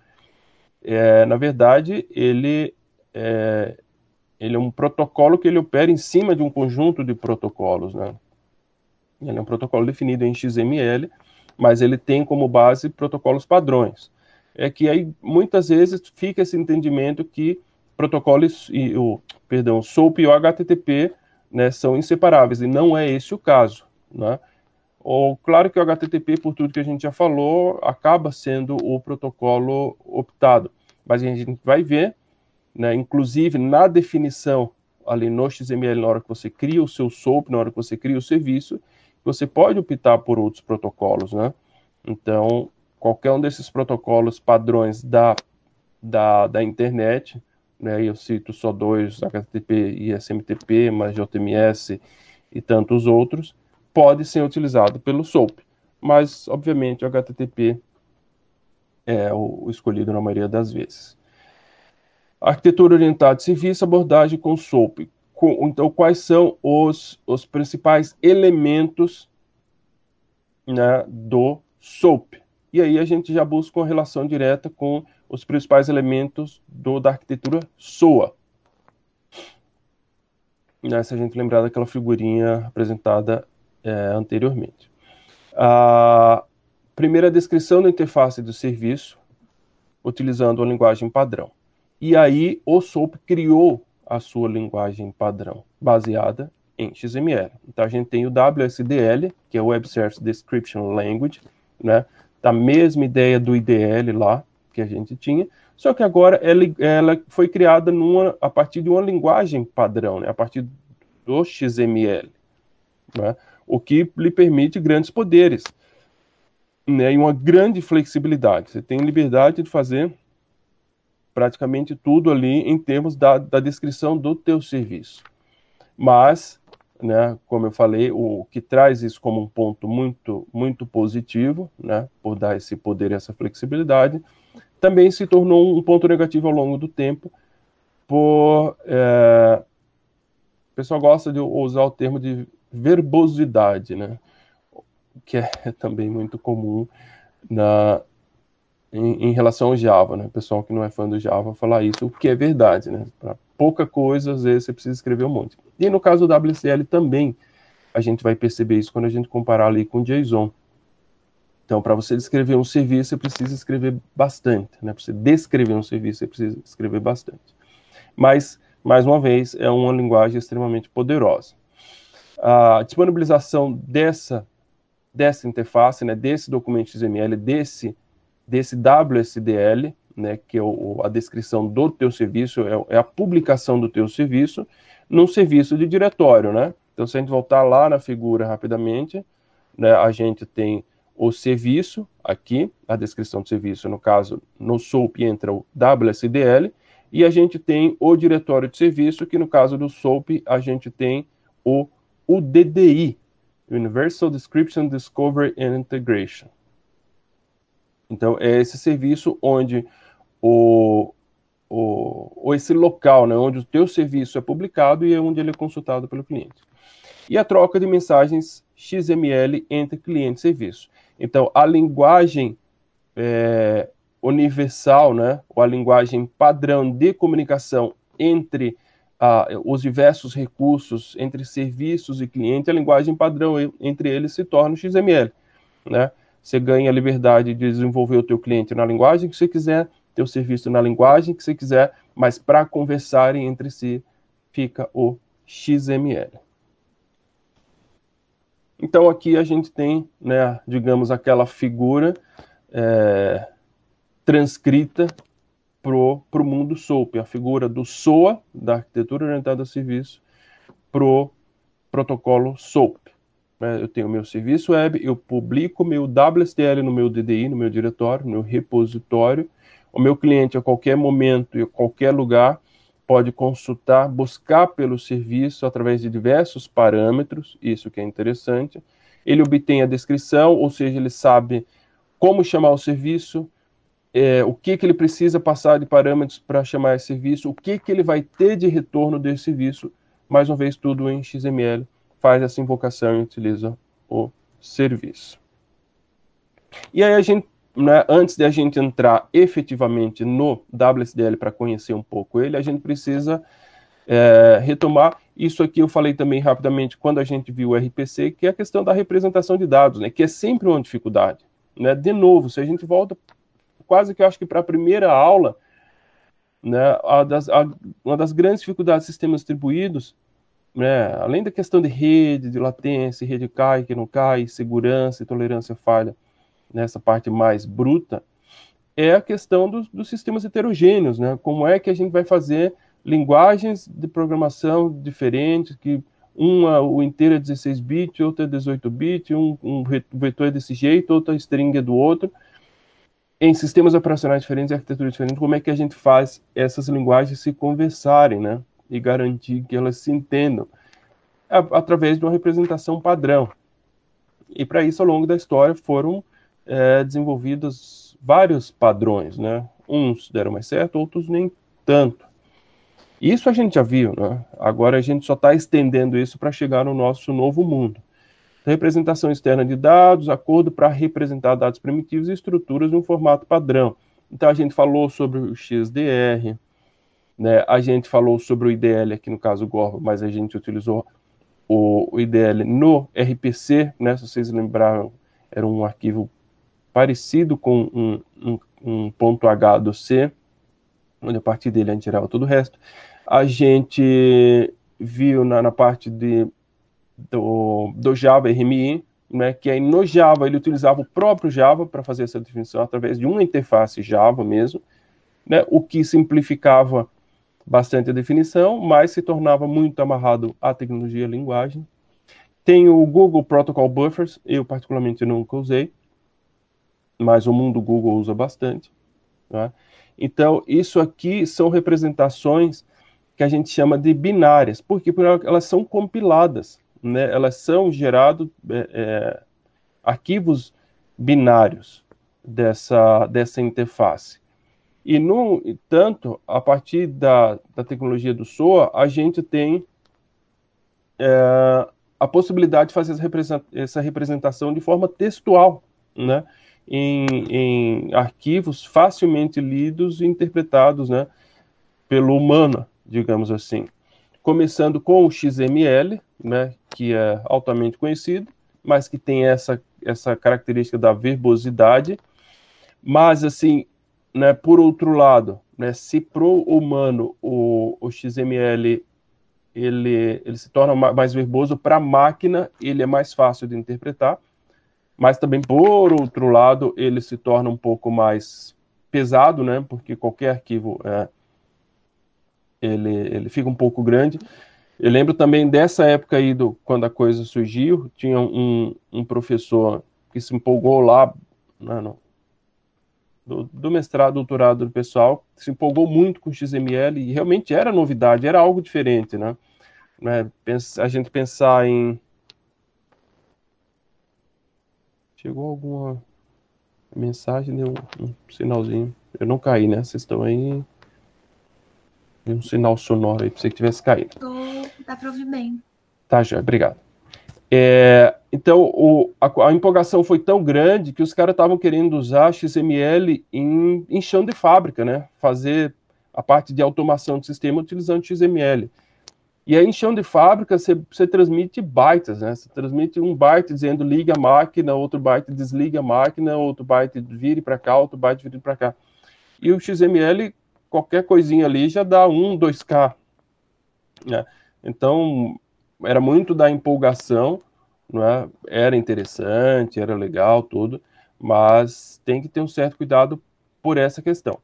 Na verdade, ele é um protocolo que ele opera em cima de um conjunto de protocolos, né? Ele é um protocolo definido em XML, mas ele tem como base protocolos padrões. É que aí, muitas vezes, fica esse entendimento que protocolos, o SOAP e o HTTP, né, são inseparáveis, e não é esse o caso, né? Claro que o HTTP, por tudo que a gente já falou, acaba sendo o protocolo optado, mas a gente vai ver, né, inclusive na definição ali no XML, na hora que você cria o seu SOAP, na hora que você cria o serviço, você pode optar por outros protocolos, né? Então, qualquer um desses protocolos padrões da internet, né, eu cito só dois, HTTP e SMTP, mas JMS e tantos outros, pode ser utilizado pelo SOAP, mas, obviamente, o HTTP é o escolhido na maioria das vezes. Arquitetura orientada de serviço, abordagem com SOAP. Então, quais são os principais elementos, né, do SOAP? E aí a gente já busca uma relação direta com os principais elementos da arquitetura SOA. Se a gente lembrar daquela figurinha apresentada anteriormente. A primeira descrição da interface do serviço, utilizando a linguagem padrão. E aí o SOAP criou a sua linguagem padrão, baseada em XML. Então a gente tem o WSDL, que é o Web Service Description Language, né? Da mesma ideia do IDL lá, que a gente tinha, só que agora ela foi criada a partir de uma linguagem padrão, né? A partir do XML, né? O que lhe permite grandes poderes, né? E uma grande flexibilidade. Você tem liberdade de fazer praticamente tudo ali em termos da descrição do teu serviço. Mas, né, como eu falei, o que traz isso como um ponto muito, muito positivo, né, por dar esse poder e essa flexibilidade, também se tornou um ponto negativo ao longo do tempo, o pessoal gosta de usar o termo de verbosidade, né, que é também muito comum em relação ao Java, né? O pessoal que não é fã do Java falar isso, o que é verdade, né? Para pouca coisa, às vezes, você precisa escrever um monte. E no caso do WSL também, a gente vai perceber isso quando a gente comparar ali com o JSON. Então, para você descrever um serviço, você precisa escrever bastante, né? Para você descrever um serviço, você precisa escrever bastante. Mas, mais uma vez, é uma linguagem extremamente poderosa. A disponibilização dessa interface, né, desse documento XML, desse WSDL, né, que é a descrição do teu serviço, é a publicação do teu serviço num serviço de diretório, né? Então, se a gente voltar lá na figura rapidamente, né, a gente tem o serviço, aqui, a descrição do serviço, no caso, no SOAP entra o WSDL, e a gente tem o diretório de serviço, que no caso do SOAP, a gente tem o UDDI, Universal Description, Discovery and Integration. Então, é esse serviço onde esse local, né, onde o teu serviço é publicado e é onde ele é consultado pelo cliente. E a troca de mensagens XML entre cliente e serviço. Então, a linguagem universal, né, ou a linguagem padrão de comunicação entre os diversos recursos, entre serviços e cliente, a linguagem padrão entre eles se torna o XML, né? Você ganha a liberdade de desenvolver o teu cliente na linguagem que você quiser, teu serviço na linguagem que você quiser, mas para conversarem entre si fica o XML. Então aqui a gente tem, né, digamos, aquela figura transcrita para o mundo SOAP, a figura do SOA, da arquitetura orientada a serviço, para o protocolo SOAP. Eu tenho meu serviço web, eu publico meu WSDL no meu DDI, no meu diretório, no meu repositório. O meu cliente, a qualquer momento e a qualquer lugar, pode consultar, buscar pelo serviço através de diversos parâmetros, isso que é interessante. Ele obtém a descrição, ou seja, ele sabe como chamar o serviço, o que ele precisa passar de parâmetros para chamar esse serviço, o que ele vai ter de retorno desse serviço, mais uma vez tudo em XML, faz essa invocação e utiliza o serviço. E aí a gente, né, antes de a gente entrar efetivamente no WSDL para conhecer um pouco ele, a gente precisa retomar, isso aqui eu falei também rapidamente quando a gente viu o RPC, que é a questão da representação de dados, né, que é sempre uma dificuldade. Né? De novo, se a gente volta quase que eu acho que para a primeira aula, né, uma das grandes dificuldades dos sistemas distribuídos, né, além da questão de rede, de latência, rede cai, que não cai, segurança e tolerância à falha, nessa parte mais bruta, é a questão dos sistemas heterogêneos, né? Como é que a gente vai fazer linguagens de programação diferentes, que o inteiro é 16 bits, outro é 18 bits, um vetor é desse jeito, outro string é do outro, em sistemas operacionais diferentes, arquiteturas diferentes, como é que a gente faz essas linguagens se conversarem, né? E garantir que elas se entendam através de uma representação padrão. E para isso, ao longo da história, foram desenvolvidos vários padrões, né? Uns deram mais certo, outros nem tanto. Isso a gente já viu, né? Agora a gente só está estendendo isso para chegar no nosso novo mundo. Representação externa de dados, acordo para representar dados primitivos e estruturas em um formato padrão. Então a gente falou sobre o XDR, né? A gente falou sobre o IDL, aqui no caso o Gorba, mas a gente utilizou o IDL no RPC, né? Se vocês lembraram, era um arquivo parecido com um ponto .h do C, onde a partir dele a gente tirava todo o resto. A gente viu na parte do Java RMI, né, que aí no Java ele utilizava o próprio Java para fazer essa definição através de uma interface Java mesmo, né, o que simplificava bastante a definição, mas se tornava muito amarrado à tecnologia e à linguagem. Tem o Google Protocol Buffers, eu particularmente nunca usei, mas o mundo Google usa bastante. Né? Então, isso aqui são representações que a gente chama de binárias, porque elas são compiladas, né? Elas são gerados arquivos binários dessa interface. E, no entanto, a partir da tecnologia do SOA, a gente tem a possibilidade de fazer essa representação de forma textual, né? Em arquivos facilmente lidos e interpretados, né, pelo humano, digamos assim. Começando com o XML, né, que é altamente conhecido, mas que tem essa característica da verbosidade. Mas, assim, né, por outro lado, né, se para o humano o XML ele se torna mais verboso, para a máquina ele é mais fácil de interpretar, mas também, por outro lado, ele se torna um pouco mais pesado, né, porque qualquer arquivo ele fica um pouco grande. Eu lembro também dessa época aí, quando a coisa surgiu, tinha um professor que se empolgou lá, do mestrado, doutorado do pessoal, se empolgou muito com XML, e realmente era novidade, era algo diferente, né? A gente pensar em... Chegou alguma mensagem, deu um sinalzinho. Eu não caí, né? Vocês estão aí... Deu um sinal sonoro aí, pra você que tivesse caído. Dá para ouvir bem. Tá, Joia, obrigado. Então, a empolgação foi tão grande que os caras estavam querendo usar XML em chão de fábrica, né? Fazer a parte de automação do sistema utilizando XML. E aí, em chão de fábrica, você transmite bytes, né? Você transmite um byte dizendo liga a máquina, outro byte desliga a máquina, outro byte vire para cá, outro byte vire para cá. E o XML, qualquer coisinha ali já dá 2K, né? Então, era muito da empolgação, não é? Era interessante, era legal, tudo, mas tem que ter um certo cuidado por essa questão.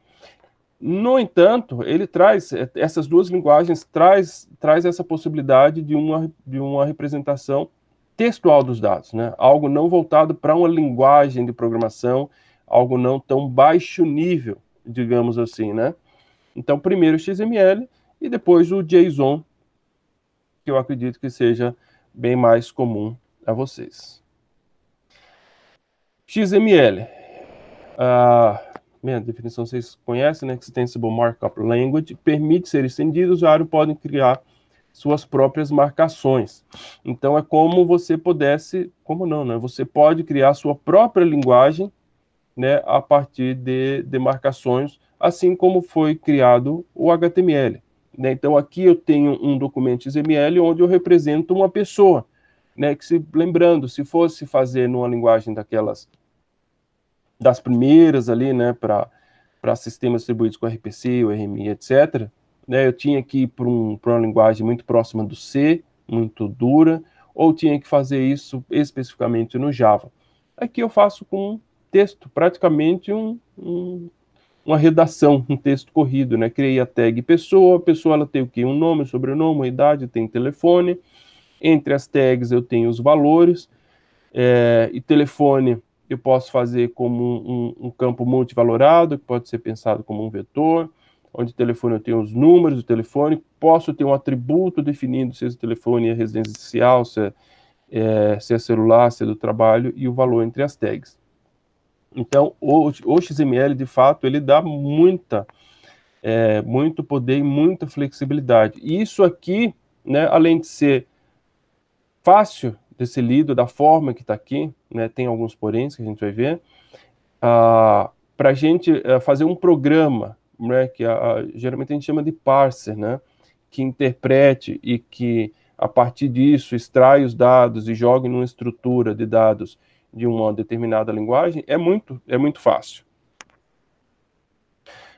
No entanto, ele traz, essas duas linguagens traz essa possibilidade de uma representação textual dos dados, né? Algo não voltado para uma linguagem de programação, algo não tão baixo nível, digamos assim, né? Então, primeiro o XML e depois o JSON, que eu acredito que seja bem mais comum a vocês. XML. Minha definição vocês conhecem, né? Extensible Markup Language. Permite ser estendido, o usuário pode criar suas próprias marcações. Então, é como você pudesse... Como não, né? Você pode criar sua própria linguagem, né, a partir de marcações, assim como foi criado o HTML. Né? Então, aqui eu tenho um documento XML onde eu represento uma pessoa, né, que lembrando, se fosse fazer numa linguagem das primeiras ali, né, para sistemas distribuídos com RPC, o RMI, etc., né, eu tinha que ir para uma linguagem muito próxima do C, muito dura, ou tinha que fazer isso especificamente no Java. Aqui eu faço com texto, praticamente uma redação, um texto corrido, né? Criei a tag pessoa, a pessoa ela tem o quê? Um nome, sobrenome, uma idade, tem telefone. Entre as tags eu tenho os valores, e telefone eu posso fazer como um campo multivalorado, que pode ser pensado como um vetor, onde o telefone eu tenho os números do telefone, posso ter um atributo definindo se esse telefone é residencial, se é celular, se é do trabalho, e o valor entre as tags. Então, o XML, de fato, ele dá muito poder e muita flexibilidade. E isso aqui, né, além de ser fácil de ser lido da forma que está aqui, né, tem alguns poréns que a gente vai ver, para a gente fazer um programa, né, que geralmente a gente chama de parser, né, que interprete e que, a partir disso, extrai os dados e jogue numa estrutura de dados de uma determinada linguagem, é muito fácil.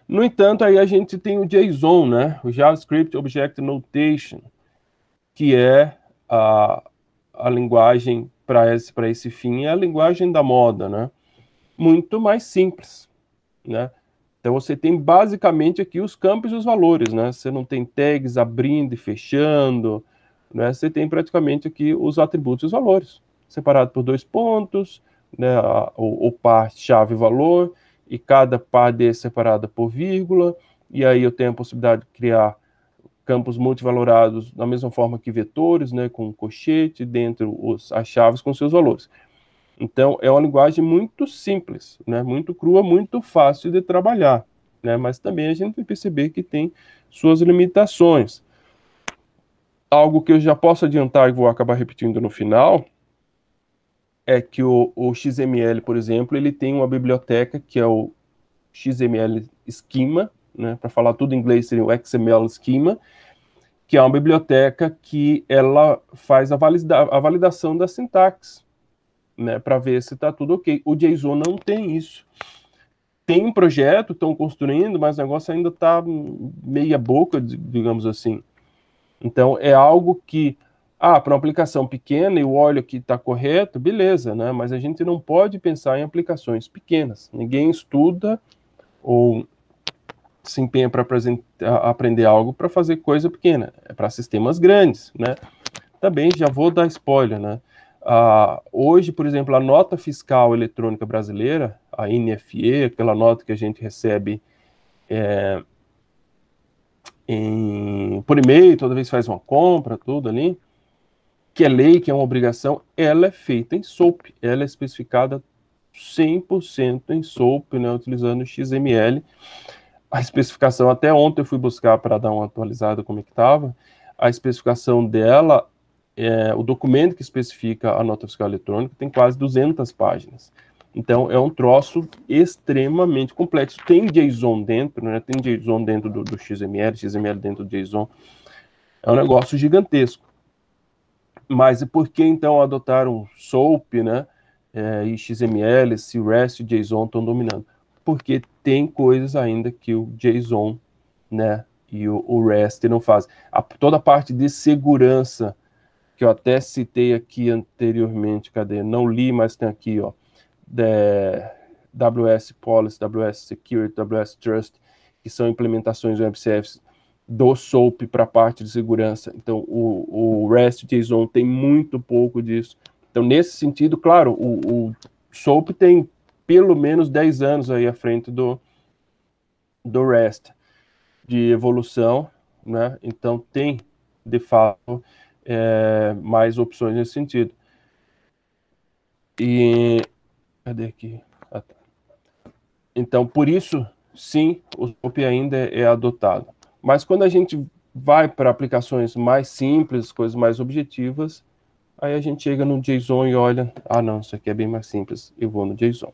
No entanto, aí a gente tem o JSON, né? O JavaScript Object Notation, que é a linguagem para esse fim, é a linguagem da moda, né? Muito mais simples, né? Então você tem basicamente aqui os campos e os valores, né? Você não tem tags abrindo e fechando, né? Você tem praticamente aqui os atributos e os valores, separado por 2 pontos, né? O par chave valor, e cada par desse separada por vírgula, e aí eu tenho a possibilidade de criar campos multivalorados da mesma forma que vetores, né? Com um colchete dentro as chaves com seus valores. Então, é uma linguagem muito simples, né? Muito crua, muito fácil de trabalhar, né? Mas também a gente vai perceber que tem suas limitações. Algo que eu já posso adiantar e vou acabar repetindo no final é que o XML, por exemplo, ele tem uma biblioteca que é o XML Schema, né? Para falar tudo em inglês seria o XML Schema, que é uma biblioteca que ela faz a validação da sintaxe, né, para ver se está tudo ok. O JSON não tem isso. Tem um projeto, estão construindo, mas o negócio ainda está meia boca, digamos assim. Então, é algo que, para uma aplicação pequena, eu olho que está correto, beleza, né? Mas a gente não pode pensar em aplicações pequenas. Ninguém estuda ou se empenha para aprender algo para fazer coisa pequena. É para sistemas grandes, né? Também já vou dar spoiler, né? Hoje, por exemplo, a nota fiscal eletrônica brasileira, a NFE, aquela nota que a gente recebe por e-mail, toda vez que faz uma compra, tudo ali, que é lei, que é uma obrigação, ela é feita em SOAP, ela é especificada 100% em SOAP, né, utilizando XML. A especificação, até ontem eu fui buscar para dar uma atualizada como é que estava, a especificação dela, o documento que especifica a nota fiscal eletrônica tem quase 200 páginas. Então, é um troço extremamente complexo. Tem JSON dentro, né? Tem JSON dentro do XML, XML dentro do JSON. É um negócio gigantesco. Mas e por que, então, adotaram SOAP, né? E XML, se REST e JSON estão dominando? Porque tem coisas ainda que o JSON, né, e o REST não fazem. Toda a parte de segurança, que eu até citei aqui anteriormente, cadê? Não li, mas tem aqui, ó. WS Policy, WS Security, WS Trust, que são implementações web services do SOAP para a parte de segurança. Então, o REST JSON tem muito pouco disso. Então, nesse sentido, claro, o SOAP tem pelo menos 10 anos aí à frente do REST de evolução, né? Então, tem, de fato, mais opções nesse sentido. E cadê aqui? Tá. Então, por isso, sim, o SOAP ainda é adotado. Mas quando a gente vai para aplicações mais simples, coisas mais objetivas, aí a gente chega no JSON e olha, não, isso aqui é bem mais simples, eu vou no JSON.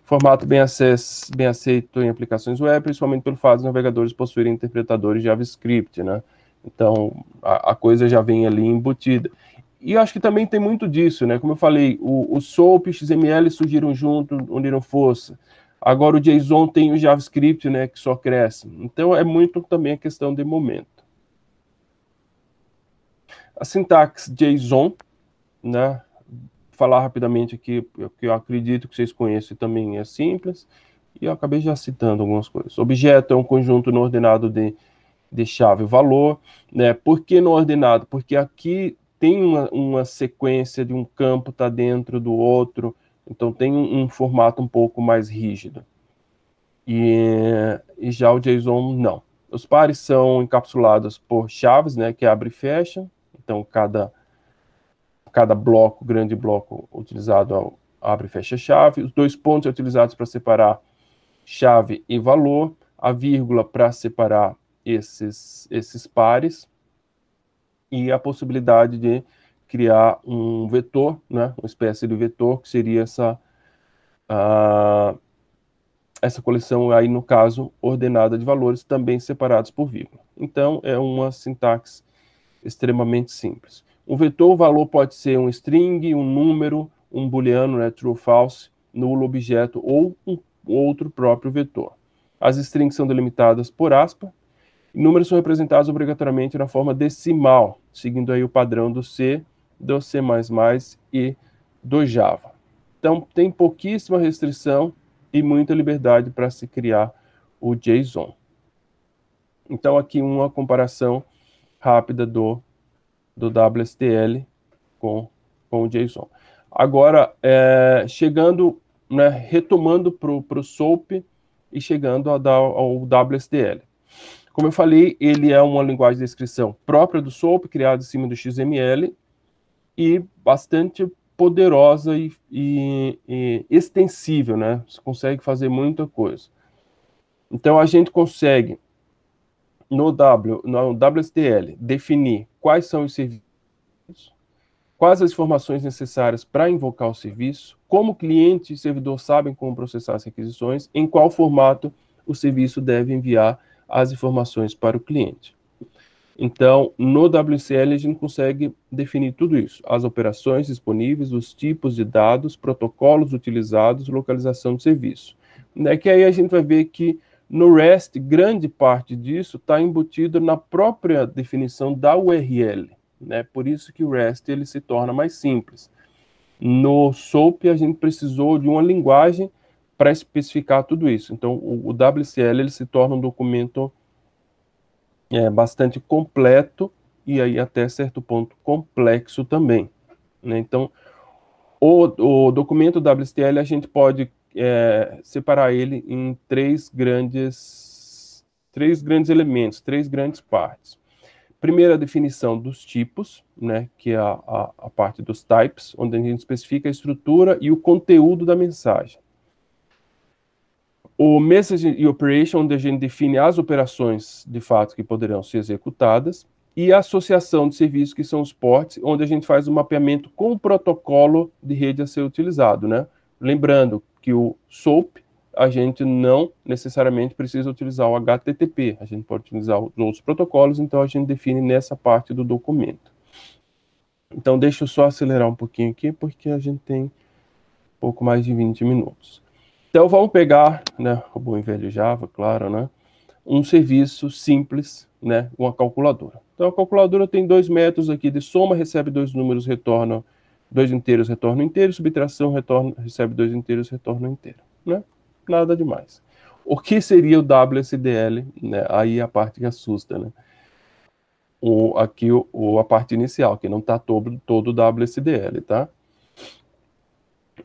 Formato bem aceito em aplicações web, principalmente pelo fato dos navegadores possuírem interpretadores JavaScript, né? Então, a coisa já vem ali embutida. E eu acho que também tem muito disso, né? Como eu falei, o SOAP e o XML surgiram junto, uniram força. Agora o JSON tem o JavaScript, né, que só cresce. Então, é muito também a questão de momento. A sintaxe JSON, né? Falar rapidamente aqui, que eu acredito que vocês conhecem também, é simples. E eu acabei já citando algumas coisas. Objeto é um conjunto não ordenado de chave e valor, né? Por que não ordenado? Porque aqui tem uma sequência de um campo tá dentro do outro, então tem um formato um pouco mais rígido. E já o JSON, não. Os pares são encapsulados por chaves, né, que abre e fecha, então cada bloco, grande bloco utilizado abre e fecha chave, os dois pontos utilizados para separar chave e valor, a vírgula para separar esses pares, e a possibilidade de criar um vetor, né, uma espécie de vetor, que seria essa coleção aí, no caso, ordenada de valores, também separados por vírgula. Então, é uma sintaxe extremamente simples. Um vetor, o valor pode ser um string, um número, um booleano, né, true ou false, nulo, objeto, ou um outro próprio vetor. As strings são delimitadas por aspa. Números são representados obrigatoriamente na forma decimal, seguindo aí o padrão do C, do C++ e do Java. Então, tem pouquíssima restrição e muita liberdade para se criar o JSON. Então, aqui uma comparação rápida do WSTL com o JSON. Agora, chegando, né, retomando para o SOAP e chegando ao WSTL. Como eu falei, ele é uma linguagem de descrição própria do SOAP, criada em cima do XML, e bastante poderosa e extensível, né? Você consegue fazer muita coisa. Então, a gente consegue, no WSTL, definir quais são os serviços, quais as informações necessárias para invocar o serviço, como o cliente e servidor sabem como processar as requisições, em qual formato o serviço deve enviar as informações para o cliente. Então, no WSL, a gente consegue definir tudo isso. As operações disponíveis, os tipos de dados, protocolos utilizados, localização do serviço. Né, que aí a gente vai ver que no REST, grande parte disso está embutido na própria definição da URL. Né? Por isso que o REST ele se torna mais simples. No SOAP, a gente precisou de uma linguagem para especificar tudo isso. Então, o WSL ele se torna um documento bastante completo e aí até certo ponto complexo também. Né? Então, O documento WSTL a gente pode separar ele em três grandes elementos, três grandes partes. Primeiro, a definição dos tipos, né, que é a parte dos types, onde a gente especifica a estrutura e o conteúdo da mensagem. O Message e Operation, onde a gente define as operações, de fato, que poderão ser executadas, e a associação de serviços, que são os ports, onde a gente faz o mapeamento com o protocolo de rede a ser utilizado, né? Lembrando que o SOAP, a gente não necessariamente precisa utilizar o HTTP, a gente pode utilizar outros protocolos, então a gente define nessa parte do documento. Então, deixa eu só acelerar um pouquinho aqui, porque a gente tem pouco mais de 20 minutos. Então, vamos pegar, né, o bom e velho Java, claro, né, um serviço simples, né, uma calculadora. Então, a calculadora tem dois métodos aqui de soma, recebe dois números, retorna dois inteiros, retorna um inteiro, subtração, recebe dois inteiros, retorna um inteiro, né? Nada demais. O que seria o WSDL, né? Aí a parte que assusta, né? Aqui a parte inicial, que não está todo o WSDL, tá?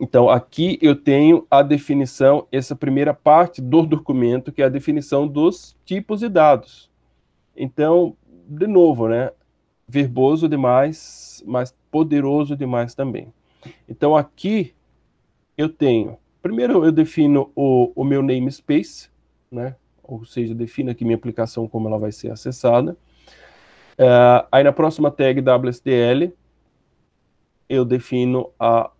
Então, aqui eu tenho a definição, essa primeira parte do documento, que é a definição dos tipos de dados. Então, de novo, né? Verboso demais, mas poderoso demais também. Então, aqui eu tenho... Primeiro, eu defino o meu namespace, né? Ou seja, defino aqui minha aplicação, como ela vai ser acessada. Aí, na próxima tag WSDL, eu defino a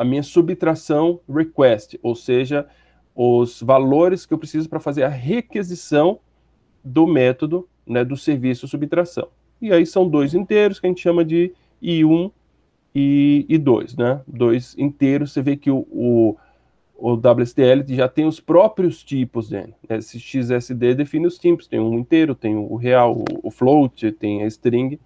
minha subtração request, ou seja, os valores que eu preciso para fazer a requisição do método, né, do serviço subtração. E aí são dois inteiros que a gente chama de I1 e 2, né? Dois inteiros, você vê que o WSDL já tem os próprios tipos dele. Esse XSD define os tipos, tem um inteiro, tem o real, o float, tem a string.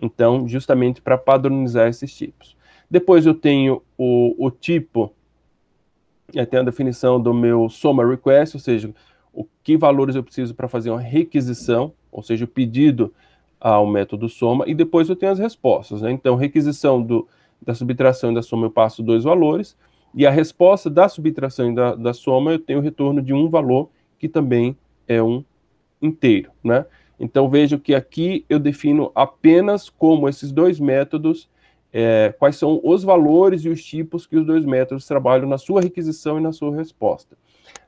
Então, justamente para padronizar esses tipos. Depois eu tenho o tipo, tem a definição do meu soma request, ou seja, o que valores eu preciso para fazer uma requisição, ou seja, o pedido ao método soma, e depois eu tenho as respostas, né? Então, requisição da subtração e da soma eu passo dois valores, e a resposta da subtração e da soma eu tenho o retorno de um valor, que também é um inteiro, né? Então, vejo que aqui eu defino apenas como esses dois métodos, quais são os valores e os tipos que os dois métodos trabalham na sua requisição e na sua resposta.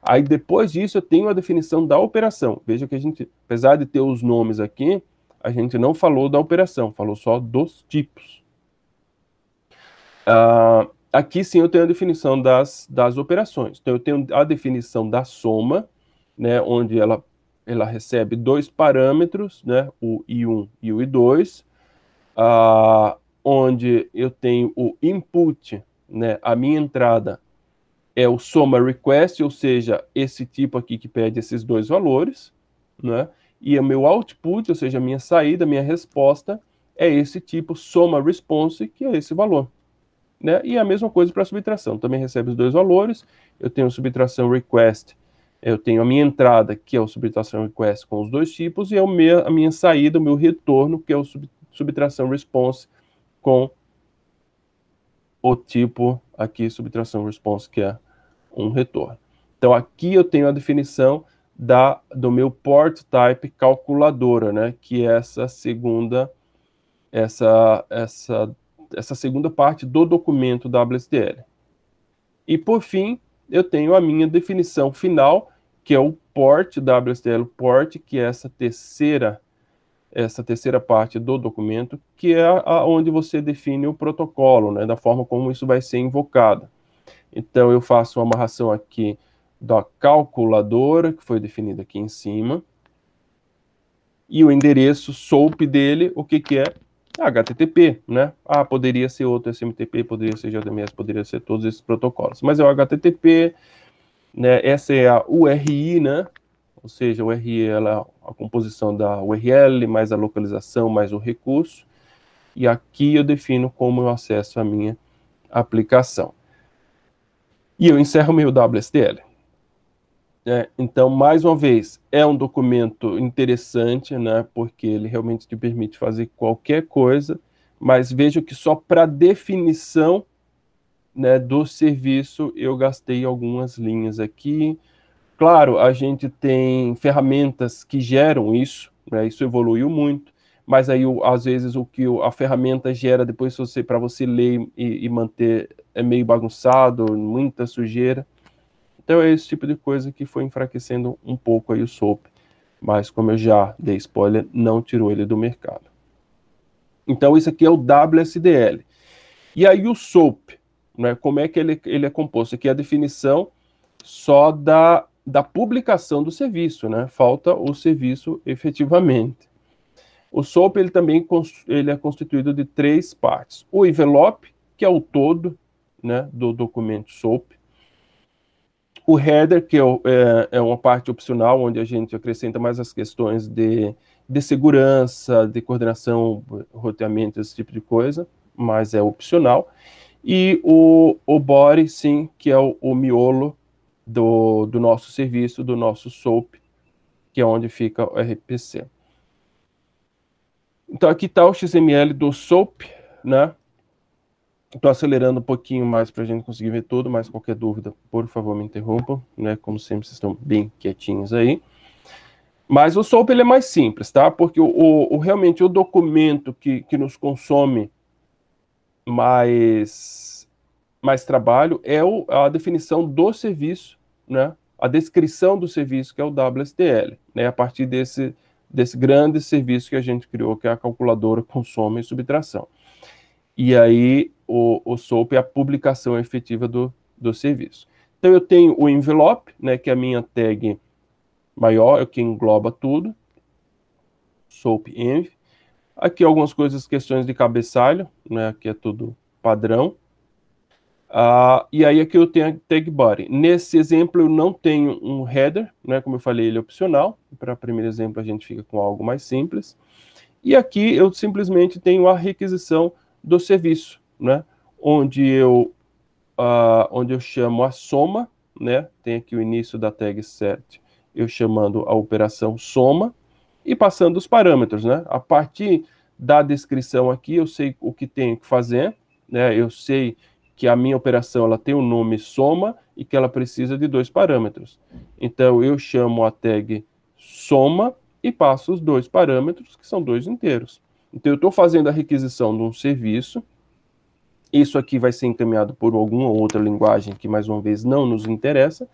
Aí, depois disso, eu tenho a definição da operação. Veja que a gente, apesar de ter os nomes aqui, a gente não falou da operação, falou só dos tipos. Aqui, sim, eu tenho a definição das operações. Então, eu tenho a definição da soma, né, onde ela recebe dois parâmetros, né, o I1 e o I2, onde eu tenho o input, né, a minha entrada é o soma request, ou seja, esse tipo aqui que pede esses dois valores, né, e o meu output, ou seja, a minha saída, a minha resposta, é esse tipo soma response, que é esse valor. Né, e a mesma coisa para a subtração, também recebe os dois valores, eu tenho subtração request, eu tenho a minha entrada, que é o subtração request com os dois tipos, e a minha saída, o meu retorno, que é o subtração response com o tipo aqui, subtração response, que é um retorno. Então, aqui eu tenho a definição do meu port type calculadora, né, que é essa segunda parte do documento WSDL. E, por fim, eu tenho a minha definição final, que é o port, WSDL port, que é essa terceira parte do documento, que é onde você define o protocolo, né, da forma como isso vai ser invocado. Então, eu faço uma amarração aqui da calculadora, que foi definida aqui em cima, e o endereço SOAP dele, o que é? HTTP, né? Poderia ser outro SMTP, poderia ser JMS, poderia ser todos esses protocolos. Mas é o HTTP, né? Essa é a URI, né? Ou seja, a URI é a composição da URL, mais a localização, mais o recurso. E aqui eu defino como eu acesso a minha aplicação. E eu encerro meu WSDL. Então, mais uma vez, é um documento interessante, né, porque ele realmente te permite fazer qualquer coisa, mas veja que só para definição né, do serviço, eu gastei algumas linhas aqui. Claro, a gente tem ferramentas que geram isso, né, isso evoluiu muito, mas aí, às vezes, o que a ferramenta gera, depois para você ler e manter, é meio bagunçado, muita sujeira. Então, é esse tipo de coisa que foi enfraquecendo um pouco aí o SOAP. Mas, como eu já dei spoiler, não tirou ele do mercado. Então, isso aqui é o WSDL. E aí, o SOAP, né, como é que ele é composto? Aqui é a definição só da publicação do serviço, né? Falta o serviço efetivamente. O SOAP ele é constituído de 3 partes. O envelope, que é o todo, né, do documento SOAP. O header, que é uma parte opcional, onde a gente acrescenta mais as questões de segurança, de coordenação, roteamento, esse tipo de coisa, mas é opcional. E o body, sim, que é o miolo do nosso serviço, do nosso SOAP, que é onde fica o RPC. Então, aqui está o XML do SOAP, né? Estou acelerando um pouquinho mais para a gente conseguir ver tudo, mas qualquer dúvida, por favor, me interrompam, né? Como sempre, vocês estão bem quietinhos aí. Mas o SOAP ele é mais simples, tá? Porque realmente o documento que nos consome mais trabalho é a definição do serviço, né? A descrição do serviço, que é o WSDL, né? A partir desse grande serviço que a gente criou, que é a calculadora consome e subtração. E aí, o SOAP é a publicação efetiva do serviço. Então, eu tenho o envelope, né, que é a minha tag maior, é o que engloba tudo. SOAP env. Aqui algumas coisas, questões de cabeçalho, né, que é tudo padrão. E aí aqui eu tenho a tag body. Nesse exemplo eu não tenho um header, né, como eu falei, ele é opcional. Para o primeiro exemplo a gente fica com algo mais simples. E aqui eu simplesmente tenho a requisição do serviço, né, onde eu chamo a soma, né, tem aqui o início da tag set, eu chamando a operação soma e passando os parâmetros, né, a partir da descrição aqui eu sei o que tenho que fazer, né, eu sei que a minha operação ela tem o nome soma e que ela precisa de 2 parâmetros. Então eu chamo a tag soma e passo os 2 parâmetros, que são 2 inteiros. Então eu estou fazendo a requisição de um serviço. Isso aqui vai ser encaminhado por alguma outra linguagem que, mais uma vez, não nos interessa,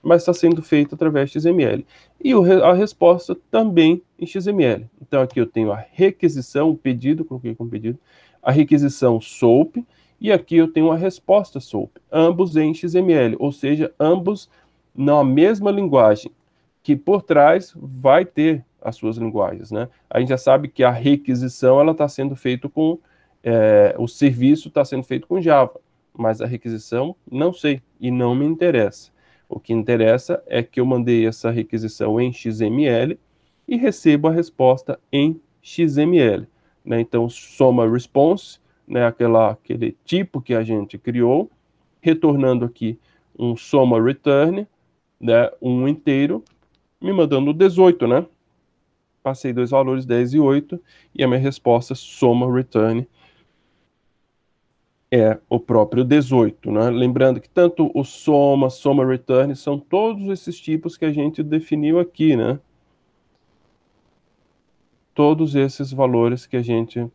mas está sendo feito através de XML. E a resposta também em XML. Então, aqui eu tenho a requisição, o pedido, coloquei como pedido, a requisição SOAP, e aqui eu tenho a resposta SOAP, ambos em XML, ou seja, ambos na mesma linguagem, que por trás vai ter as suas linguagens, né? A gente já sabe que a requisição ela está sendo feita com o serviço está sendo feito com Java, mas a requisição não sei e não me interessa. O que interessa é que eu mandei essa requisição em XML e recebo a resposta em XML, né? Então, soma response, né, aquele tipo que a gente criou, retornando aqui um soma return, né, um inteiro, me mandando 18, né? Passei 2 valores, 10 e 8, e a minha resposta soma return é o próprio 18, né? Lembrando que tanto o soma, soma return, são todos esses tipos que a gente definiu aqui, né? Todos esses valores que a gente,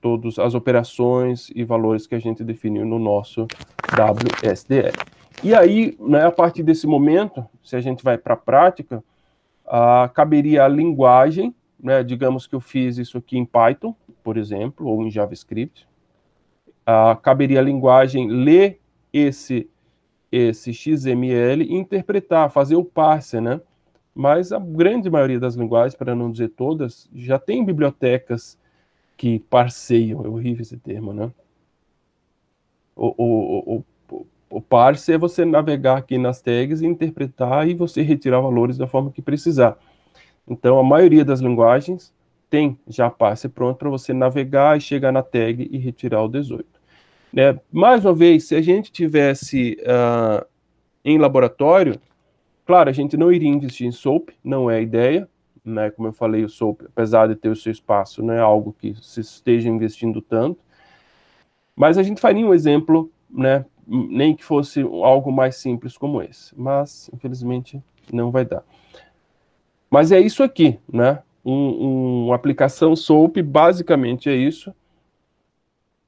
todas as operações e valores que a gente definiu no nosso WSDL. E aí, né, a partir desse momento, se a gente vai para a prática, caberia a linguagem, né? Digamos que eu fiz isso aqui em Python, por exemplo, ou em JavaScript. Caberia a linguagem ler esse XML e interpretar, fazer o parser, né? Mas a grande maioria das linguagens, para não dizer todas, já tem bibliotecas que parseiam, é horrível esse termo, né? O parser é você navegar aqui nas tags e interpretar e você retirar valores da forma que precisar. Então, a maioria das linguagens tem já parser pronto para você navegar e chegar na tag e retirar o 18. Né? Mais uma vez, se a gente tivesse em laboratório, claro, a gente não iria investir em SOAP, não é a ideia, né? Como eu falei, o SOAP, apesar de ter o seu espaço, não é algo que se esteja investindo tanto, Mas a gente faria um exemplo, né, nem que fosse algo mais simples como esse, mas infelizmente não vai dar. Mas é isso aqui, né? Uma aplicação SOAP basicamente é isso,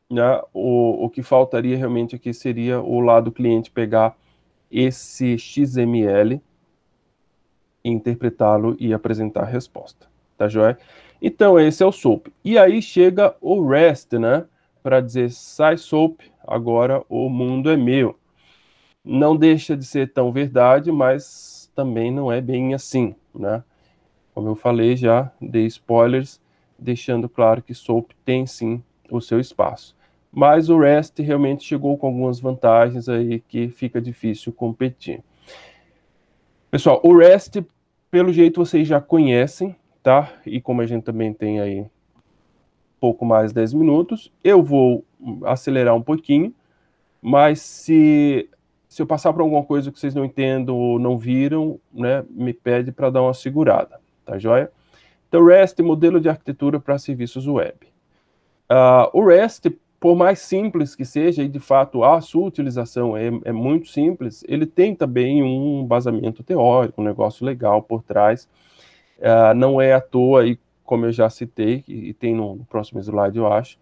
né? O que faltaria realmente aqui seria o lado do cliente pegar esse XML, interpretá-lo e apresentar a resposta, tá joia? Então esse é o SOAP. E aí chega o REST, né? Para dizer, sai SOAP, agora o mundo é meu. Não deixa de ser tão verdade, mas também não é bem assim, né? Como eu falei já, dei spoilers, deixando claro que SOAP tem sim o seu espaço. Mas o REST realmente chegou com algumas vantagens aí que fica difícil competir. Pessoal, o REST, pelo jeito vocês já conhecem, tá? E como a gente também tem aí pouco mais de 10 minutos, eu vou acelerar um pouquinho, mas se eu passar por alguma coisa que vocês não entendam ou não viram, né, me pede para dar uma segurada, tá joia? Então, REST, modelo de arquitetura para serviços web. O REST, por mais simples que seja, e de fato a sua utilização é muito simples, ele tem também um embasamento teórico, um negócio legal por trás. Não é à toa, e como eu já citei, e tem no próximo slide, eu acho,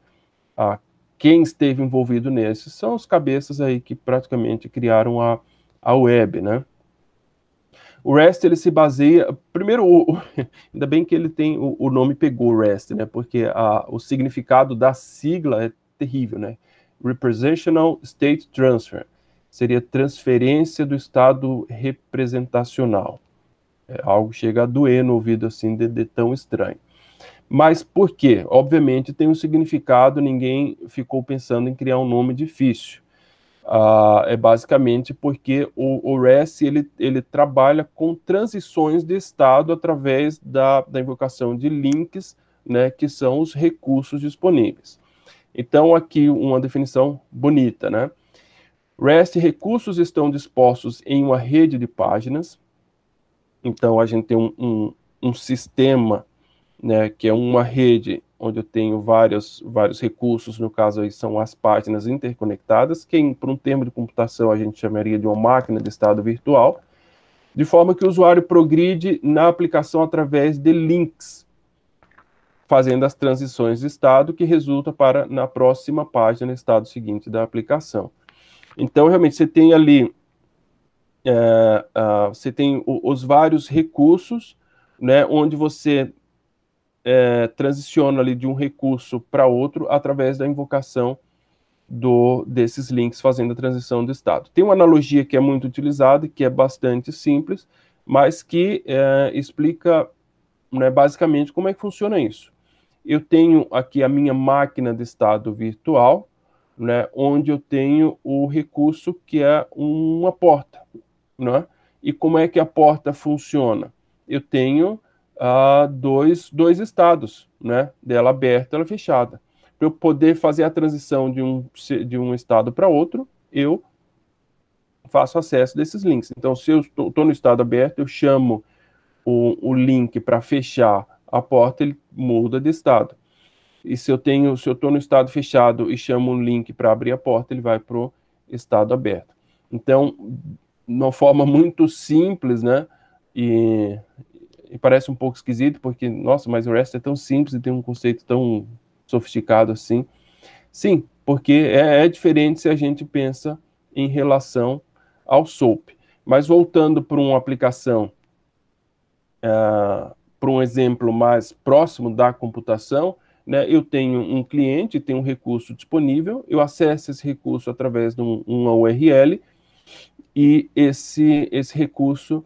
quem esteve envolvido nesse são os cabeças aí que praticamente criaram a web, né? O REST, ele se baseia... Primeiro, ainda bem que ele tem... O nome pegou REST, né? Porque o significado da sigla é terrível, né? Representational State Transfer. Seria transferência do estado representacional. Algo que chega a doer no ouvido, assim, de tão estranho. Mas por quê? Obviamente tem um significado, ninguém ficou pensando em criar um nome difícil. É basicamente porque o REST ele trabalha com transições de estado através da invocação de links, né, que são os recursos disponíveis. Então, aqui uma definição bonita, né? REST, recursos estão dispostos em uma rede de páginas. Então, a gente tem um sistema, né, que é uma rede onde eu tenho vários recursos, no caso aí são as páginas interconectadas, que por um termo de computação a gente chamaria de uma máquina de estado virtual, de forma que o usuário progride na aplicação através de links, fazendo as transições de estado que resulta para na próxima página, estado seguinte da aplicação. Então, realmente, você tem ali você tem os vários recursos, né, onde você transiciona ali de um recurso para outro através da invocação desses links fazendo a transição do estado. Tem uma analogia que é muito utilizada, que é bastante simples, mas que explica, né, basicamente como é que funciona isso. Eu tenho aqui a minha máquina de estado virtual, né, onde eu tenho o recurso que é uma porta, né? E como é que a porta funciona? Eu tenho dois estados, né? Dela aberta e ela fechada. Para eu poder fazer a transição de um estado para outro, eu faço acesso desses links. Então, se eu estou no estado aberto, eu chamo o link para fechar a porta, ele muda de estado. E se eu estou no estado fechado e chamo um link para abrir a porta, ele vai para o estado aberto. Então, de uma forma muito simples, né? E parece um pouco esquisito, porque, nossa, mas o REST é tão simples e tem um conceito tão sofisticado assim. Sim, porque é diferente se a gente pensa em relação ao SOAP. Mas voltando para uma aplicação, para um exemplo mais próximo da computação, né, eu tenho um cliente, tenho um recurso disponível, eu acesso esse recurso através de uma URL, e esse recurso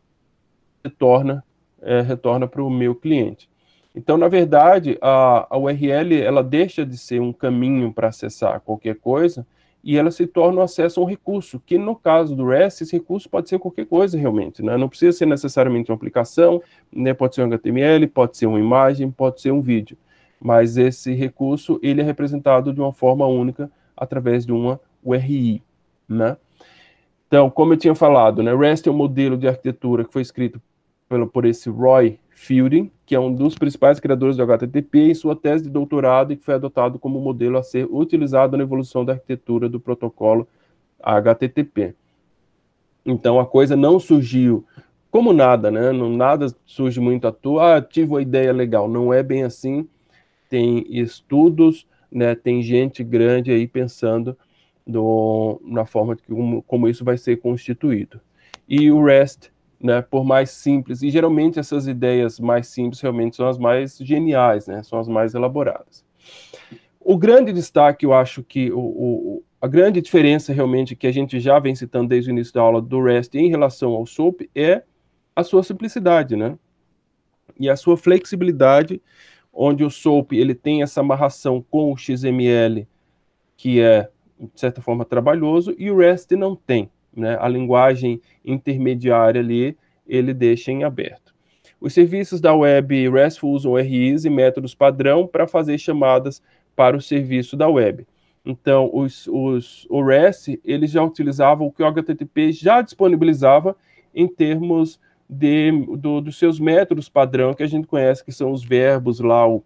retorna para o meu cliente. Então, na verdade, a URL ela deixa de ser um caminho para acessar qualquer coisa e ela se torna um acesso a um recurso, que no caso do REST, esse recurso pode ser qualquer coisa realmente, né? Não precisa ser necessariamente uma aplicação, né? Pode ser um HTML, pode ser uma imagem, pode ser um vídeo, mas esse recurso ele é representado de uma forma única através de uma URI, né? Então, como eu tinha falado, né, REST é um modelo de arquitetura que foi escrito por esse Roy Fielding, que é um dos principais criadores do HTTP, em sua tese de doutorado, e que foi adotado como modelo a ser utilizado na evolução da arquitetura do protocolo HTTP. Então, a coisa não surgiu como nada, né? Nada surge muito à toa. Tive uma ideia legal. Não é bem assim. Tem estudos, né? Tem gente grande aí pensando na forma como isso vai ser constituído. E o REST, né, por mais simples, e geralmente essas ideias mais simples realmente são as mais geniais, né, são as mais elaboradas. O grande destaque, eu acho que a grande diferença realmente que a gente já vem citando desde o início da aula do REST em relação ao SOAP é a sua simplicidade, né, e a sua flexibilidade, onde o SOAP ele tem essa amarração com o XML, que é, de certa forma, trabalhoso, e o REST não tem, né? A linguagem intermediária ali, ele deixa em aberto. Os serviços da web RESTful usam RIs e métodos padrão para fazer chamadas para o serviço da web. Então, o REST, eles já utilizavam o que o HTTP já disponibilizava em termos dos seus métodos padrão, que a gente conhece, que são os verbos lá, o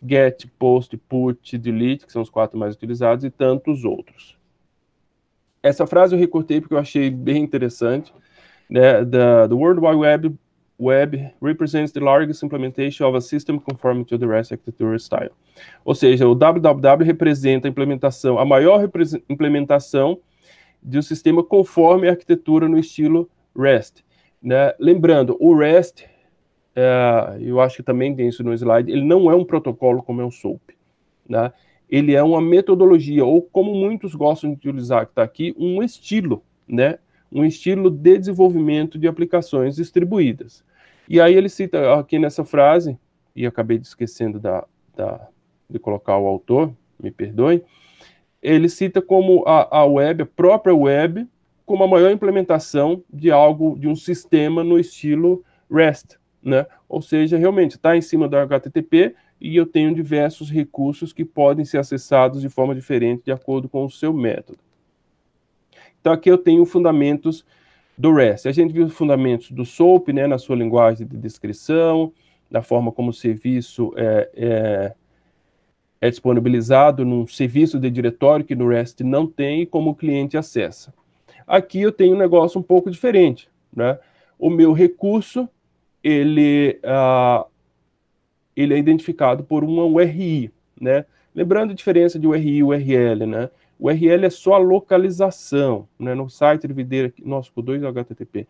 get, post, put, delete, que são os 4 mais utilizados, e tantos outros. Essa frase eu recortei porque eu achei bem interessante, né? The World Wide Web represents the largest implementation of a system conforming to the REST architecture style. Ou seja, o www representa a maior implementação de um sistema conforme a arquitetura no estilo REST, né? Lembrando, o REST, eu acho que também tem isso no slide, ele não é um protocolo como é o SOAP, né? Ele é uma metodologia, ou como muitos gostam de utilizar, que está aqui, um estilo, né? Um estilo de desenvolvimento de aplicações distribuídas. E aí ele cita aqui nessa frase, e acabei esquecendo de colocar o autor, me perdoe, ele cita como a web, a própria web, como a maior implementação de um sistema no estilo REST, né? Ou seja, realmente está em cima do HTTP e eu tenho diversos recursos que podem ser acessados de forma diferente de acordo com o seu método. Então aqui eu tenho fundamentos do REST. A gente viu os fundamentos do SOAP, né, na sua linguagem de descrição, da forma como o serviço é disponibilizado num serviço de diretório que no REST não tem e como o cliente acessa. Aqui eu tenho um negócio um pouco diferente, né? O meu recurso, ele é identificado por uma URI, né? Lembrando a diferença de URI e URL, né? O URL é só a localização, né? No site de Videira, nossa, com 2 HTTP.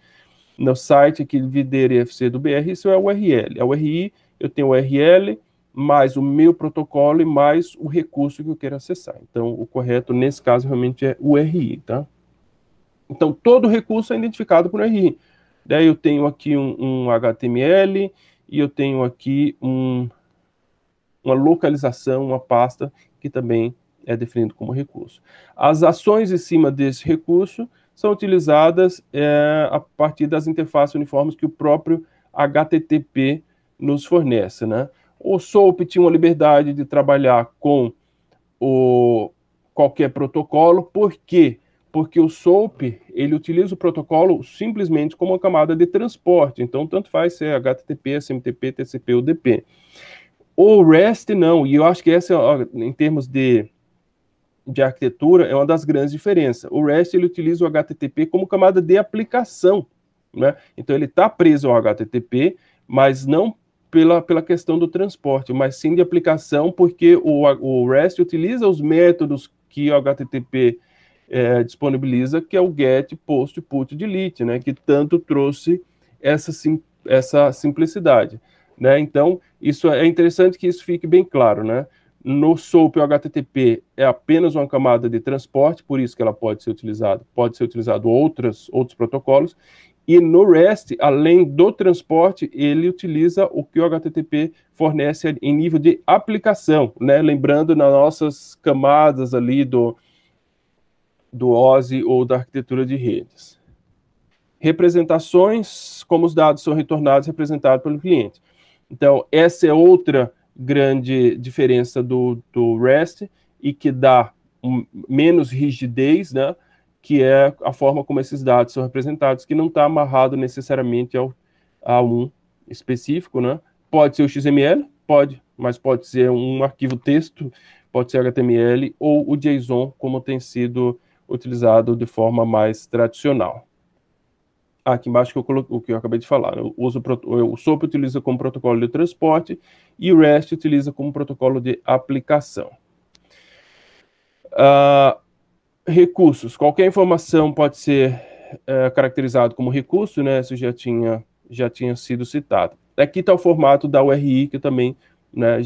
No site aqui de Videira IFC do BR, isso é o URL. A URI, eu tenho o URL, mais o meu protocolo e mais o recurso que eu quero acessar. Então, o correto nesse caso realmente é o URI, tá? Então, todo recurso é identificado por URI. Daí eu tenho aqui um HTML e eu tenho aqui uma localização, uma pasta que também é definido como recurso. As ações em cima desse recurso são utilizadas a partir das interfaces uniformes que o próprio HTTP nos fornece, né? O SOAP tinha uma liberdade de trabalhar com qualquer protocolo. Por quê? Porque o SOAP, ele utiliza o protocolo simplesmente como uma camada de transporte. Então, tanto faz se é HTTP, SMTP, TCP ou DP. O REST não, e eu acho que essa, em termos de arquitetura, é uma das grandes diferenças. O REST, ele utiliza o HTTP como camada de aplicação, né? Então, ele está preso ao HTTP, mas não pela questão do transporte, mas sim de aplicação, porque o REST utiliza os métodos que o HTTP disponibiliza, que é o get, post, put, delete, né? Que tanto trouxe essa simplicidade, né? Então, isso é interessante que isso fique bem claro, né? No SOAP, o HTTP é apenas uma camada de transporte, por isso que ela pode ser utilizado outros protocolos, e no REST, além do transporte, ele utiliza o que o HTTP fornece em nível de aplicação, né? Lembrando nas nossas camadas ali do OSI ou da arquitetura de redes. Representações, como os dados são representados pelo cliente. Então, essa é outra grande diferença do REST e que dá menos rigidez, né? Que é a forma como esses dados são representados, que não está amarrado necessariamente a um específico, né? Pode ser o XML, pode, mas pode ser um arquivo texto, pode ser HTML ou o JSON, como tem sido utilizado de forma mais tradicional. Aqui embaixo o que eu acabei de falar, né? O SOAP utiliza como protocolo de transporte e o REST utiliza como protocolo de aplicação. Recursos. Qualquer informação pode ser caracterizado como recurso, né? Isso já tinha sido citado. Aqui está o formato da URI, que eu também, né,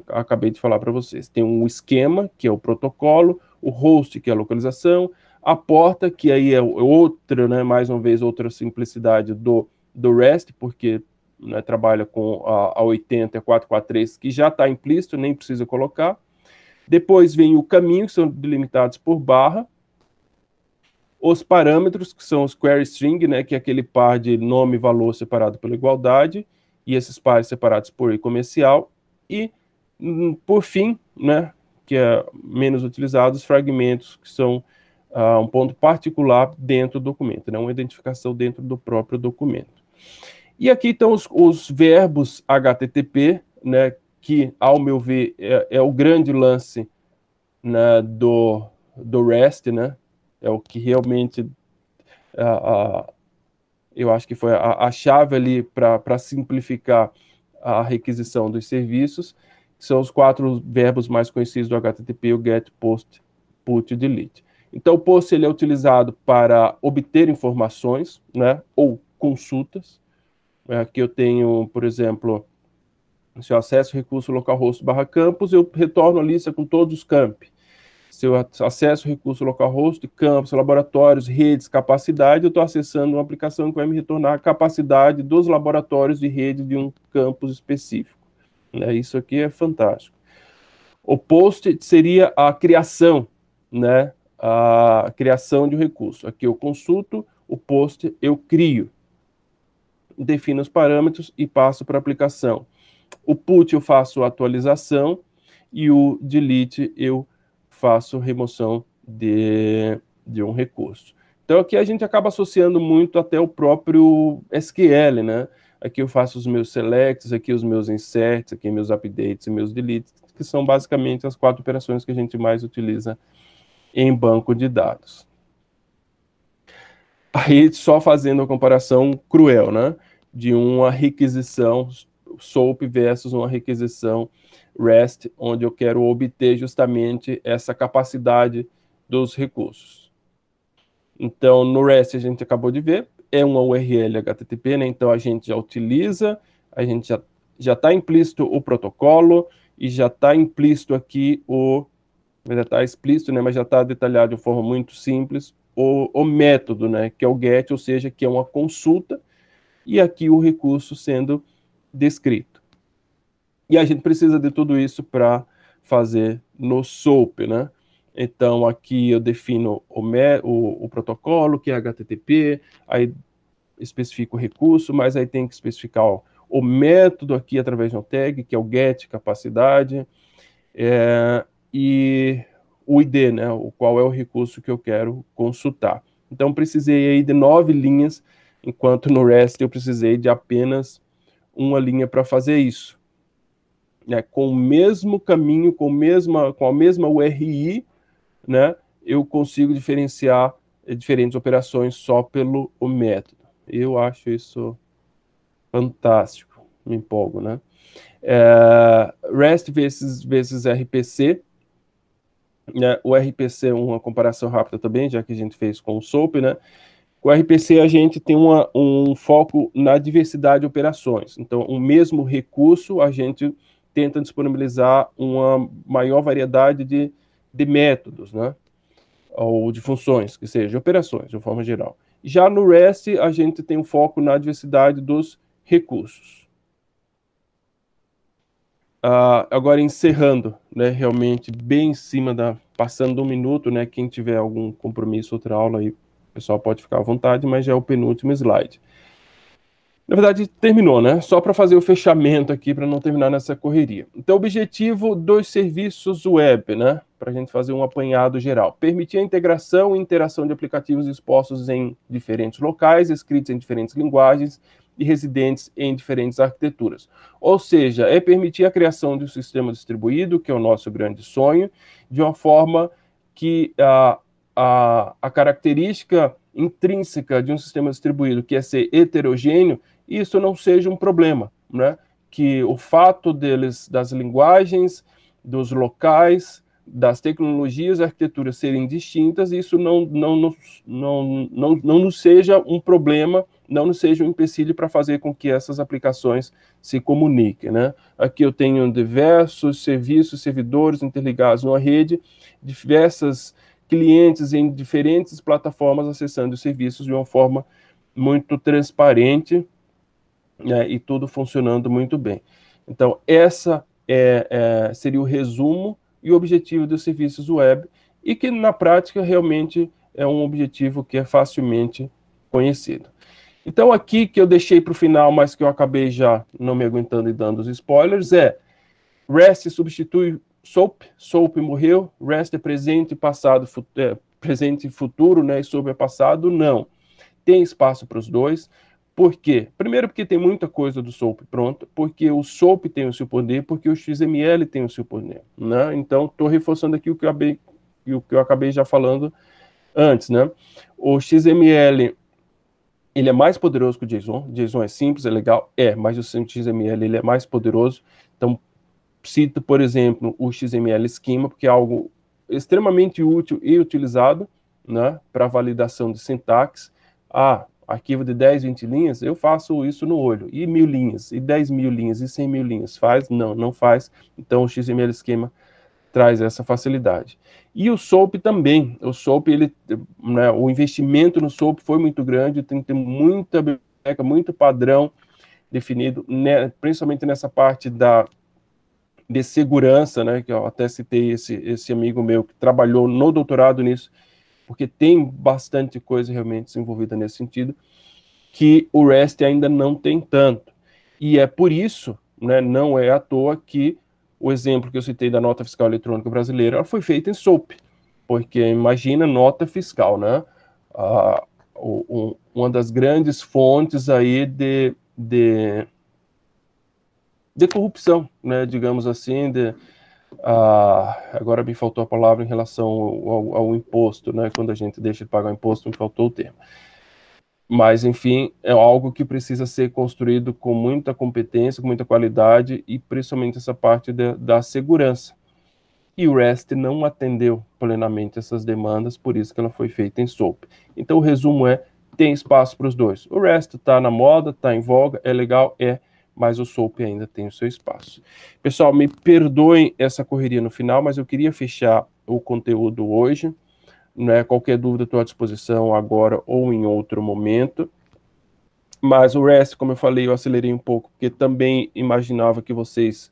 acabei de falar para vocês. Tem um esquema, que é o protocolo, o host, que é a localização, a porta, que aí é outra, né, mais uma vez, outra simplicidade do REST, porque, né, trabalha com a 80 e a 443, que já está implícito, nem precisa colocar. Depois vem o caminho, que são delimitados por barra. Os parâmetros, que são os query string, né, que é aquele par de nome e valor separado pela igualdade, e esses pares separados por comercial. E, por fim, né, que é menos utilizado, os fragmentos, que são um ponto particular dentro do documento, né, uma identificação dentro do próprio documento. E aqui estão os verbos HTTP, né, que, ao meu ver, é o grande lance, né, do REST, né, é o que realmente eu acho que foi a chave ali para simplificar a requisição dos serviços, que são os 4 verbos mais conhecidos do HTTP, o GET, POST, PUT e DELETE. Então, o POST ele é utilizado para obter informações, né, ou consultas. Aqui eu tenho, por exemplo, se eu acesso o recurso localhost /campus, eu retorno a lista com todos os campi. Se eu acesso o recurso localhost, campos, laboratórios, redes, capacidade, eu estou acessando uma aplicação que vai me retornar a capacidade dos laboratórios de rede de um campus específico. Isso aqui é fantástico. O POST seria a criação, né? A criação de um recurso. Aqui eu consulto, o POST eu crio. Defino os parâmetros e passo para a aplicação. O PUT eu faço atualização e o DELETE eu faço remoção de um recurso. Então aqui a gente acaba associando muito até o próprio SQL, né? Aqui eu faço os meus selects, aqui os meus inserts, aqui meus updates e meus deletes, que são basicamente as 4 operações que a gente mais utiliza em banco de dados. Aí só fazendo a comparação cruel, né? De uma requisição SOAP versus uma requisição REST, onde eu quero obter justamente essa capacidade dos recursos. Então, no REST a gente acabou de ver, é uma URL HTTP, né? Então a gente já utiliza, a gente já está implícito o protocolo e já está implícito aqui já está explícito, né? Mas já está detalhado de forma muito simples o método, né? Que é o GET, ou seja, que é uma consulta, e aqui o recurso sendo descrito. E a gente precisa de tudo isso para fazer no SOAP, né? Então, aqui eu defino o protocolo, que é HTTP, aí especifico o recurso, mas aí tem que especificar o método aqui através de um tag, que é o GET, capacidade, e o ID, né? Qual é o recurso que eu quero consultar. Então, precisei aí de 9 linhas, enquanto no REST eu precisei de apenas uma linha para fazer isso. Com o mesmo caminho, com a mesma URI, né, eu consigo diferenciar diferentes operações só pelo método. Eu acho isso fantástico, me empolgo, né? REST vezes RPC, né? O RPC, uma comparação rápida também, já que a gente fez com o SOAP, né? Com o RPC a gente tem um foco na diversidade de operações. Então, o mesmo recurso a gente tenta disponibilizar uma maior variedade de métodos, né? Ou de funções, que seja, operações, de forma geral. Já no REST, a gente tem um foco na diversidade dos recursos. Agora, encerrando, né, realmente, bem em cima passando 1 minuto, né, quem tiver algum compromisso, outra aula, aí, o pessoal pode ficar à vontade, mas já é o penúltimo slide. Na verdade, terminou, né? Só para fazer o fechamento aqui, para não terminar nessa correria. Então, o objetivo dos serviços web, né? Para a gente fazer um apanhado geral. Permitir a integração e interação de aplicativos expostos em diferentes locais, escritos em diferentes linguagens, de residentes em diferentes arquiteturas. Ou seja, é permitir a criação de um sistema distribuído, que é o nosso grande sonho, de uma forma que a característica intrínseca de um sistema distribuído, que é ser heterogêneo, isso não seja um problema, né? Que o fato das linguagens, dos locais, das tecnologias e arquiteturas serem distintas, isso não nos seja um problema, não nos seja um empecilho para fazer com que essas aplicações se comuniquem, né? Aqui eu tenho diversos serviços, servidores interligados numa rede, diversas clientes em diferentes plataformas acessando os serviços de uma forma muito transparente, né, e tudo funcionando muito bem. Então, essa seria o resumo e o objetivo dos serviços web, e que na prática realmente é um objetivo que é facilmente conhecido. Então aqui que eu deixei para o final, mas que eu acabei já não me aguentando e dando os spoilers, REST substitui SOAP, SOAP morreu, REST é presente, passado, presente e futuro, né, e SOAP é passado, não. Tem espaço para os dois. Por quê? Primeiro porque tem muita coisa do SOAP pronto, porque o SOAP tem o seu poder, porque o XML tem o seu poder, né? Então, estou reforçando aqui o que eu acabei já falando antes, né? O XML, ele é mais poderoso que o JSON. O JSON é simples, é legal, mas o XML ele é mais poderoso. Então, cito, por exemplo, o XML Schema, porque é algo extremamente útil e utilizado, né, para validação de sintaxe. Arquivo de 10, 20 linhas, eu faço isso no olho. E 1000 linhas, e 10.000 linhas, e 100.000 linhas. Faz? Não, não faz. Então, o XML Schema traz essa facilidade. E o SOAP também. O SOAP, né, o investimento no SOAP foi muito grande, tem que ter muita biblioteca, muito padrão definido, né, principalmente nessa parte de segurança, né, que eu até citei esse amigo meu que trabalhou no doutorado nisso, porque tem bastante coisa realmente desenvolvida nesse sentido, que o REST ainda não tem tanto. E é por isso, né, não é à toa que o exemplo que eu citei da nota fiscal eletrônica brasileira, ela foi feita em SOAP, porque imagina nota fiscal, né? Uma das grandes fontes aí de corrupção, né, digamos assim, agora me faltou a palavra em relação ao imposto, né? Quando a gente deixa de pagar o imposto, me faltou o termo. Mas, enfim, é algo que precisa ser construído com muita competência, com muita qualidade, e principalmente essa parte da segurança. E o REST não atendeu plenamente essas demandas, por isso que ela foi feita em SOAP. Então, o resumo tem espaço para os dois. O REST está na moda, está em voga, é legal, mas o SOAP ainda tem o seu espaço. Pessoal, me perdoem essa correria no final, mas eu queria fechar o conteúdo hoje, né? Qualquer dúvida estou à disposição agora ou em outro momento. Mas o REST, como eu falei, eu acelerei um pouco, porque também imaginava que vocês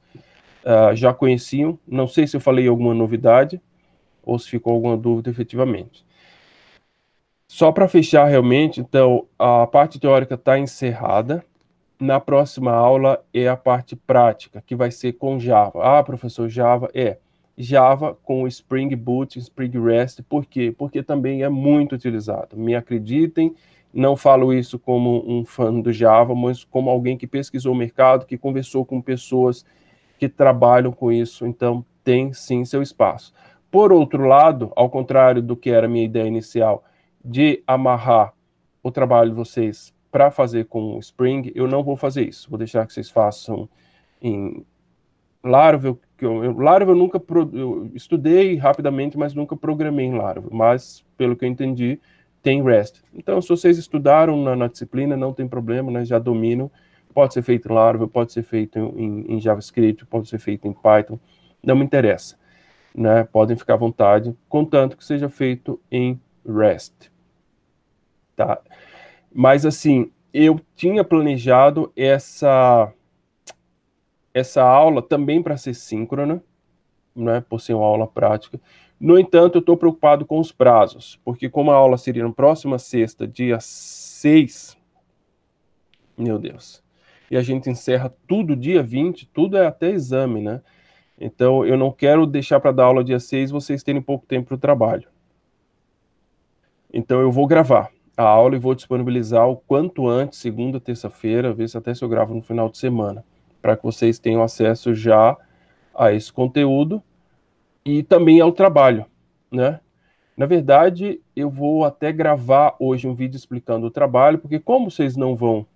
já conheciam. Não sei se eu falei alguma novidade, ou se ficou alguma dúvida efetivamente. Só para fechar realmente, então, a parte teórica está encerrada. Na próxima aula é a parte prática, que vai ser com Java. Professor, Java com Spring Boot, Spring REST. Por quê? Porque também é muito utilizado. Me acreditem, não falo isso como um fã do Java, mas como alguém que pesquisou o mercado, que conversou com pessoas que trabalham com isso. Então, tem sim seu espaço. Por outro lado, ao contrário do que era a minha ideia inicial, de amarrar o trabalho de vocês para fazer com o Spring, eu não vou fazer isso. Vou deixar que vocês façam em Laravel. Laravel eu estudei rapidamente, mas nunca programei em Laravel. Mas, pelo que eu entendi, tem REST. Então, se vocês estudaram na disciplina, não tem problema, né? Já dominam. Pode ser feito em Laravel, pode ser feito em JavaScript, pode ser feito em Python. Não me interessa, né? Podem ficar à vontade, contanto que seja feito em REST. Tá? Mas, assim, eu tinha planejado essa aula também para ser síncrona, né, por ser uma aula prática. No entanto, eu estou preocupado com os prazos, porque como a aula seria na próxima sexta, dia 6, meu Deus, e a gente encerra tudo dia 20, tudo é até exame, né? Então, eu não quero deixar para dar aula dia 6 vocês terem pouco tempo para o trabalho. Então, eu vou gravar. a aula e vou disponibilizar o quanto antes, segunda, terça-feira, ver se até se eu gravo no final de semana, para que vocês tenham acesso já a esse conteúdo e também ao trabalho, né? Na verdade, eu vou até gravar hoje um vídeo explicando o trabalho, porque como vocês não vão,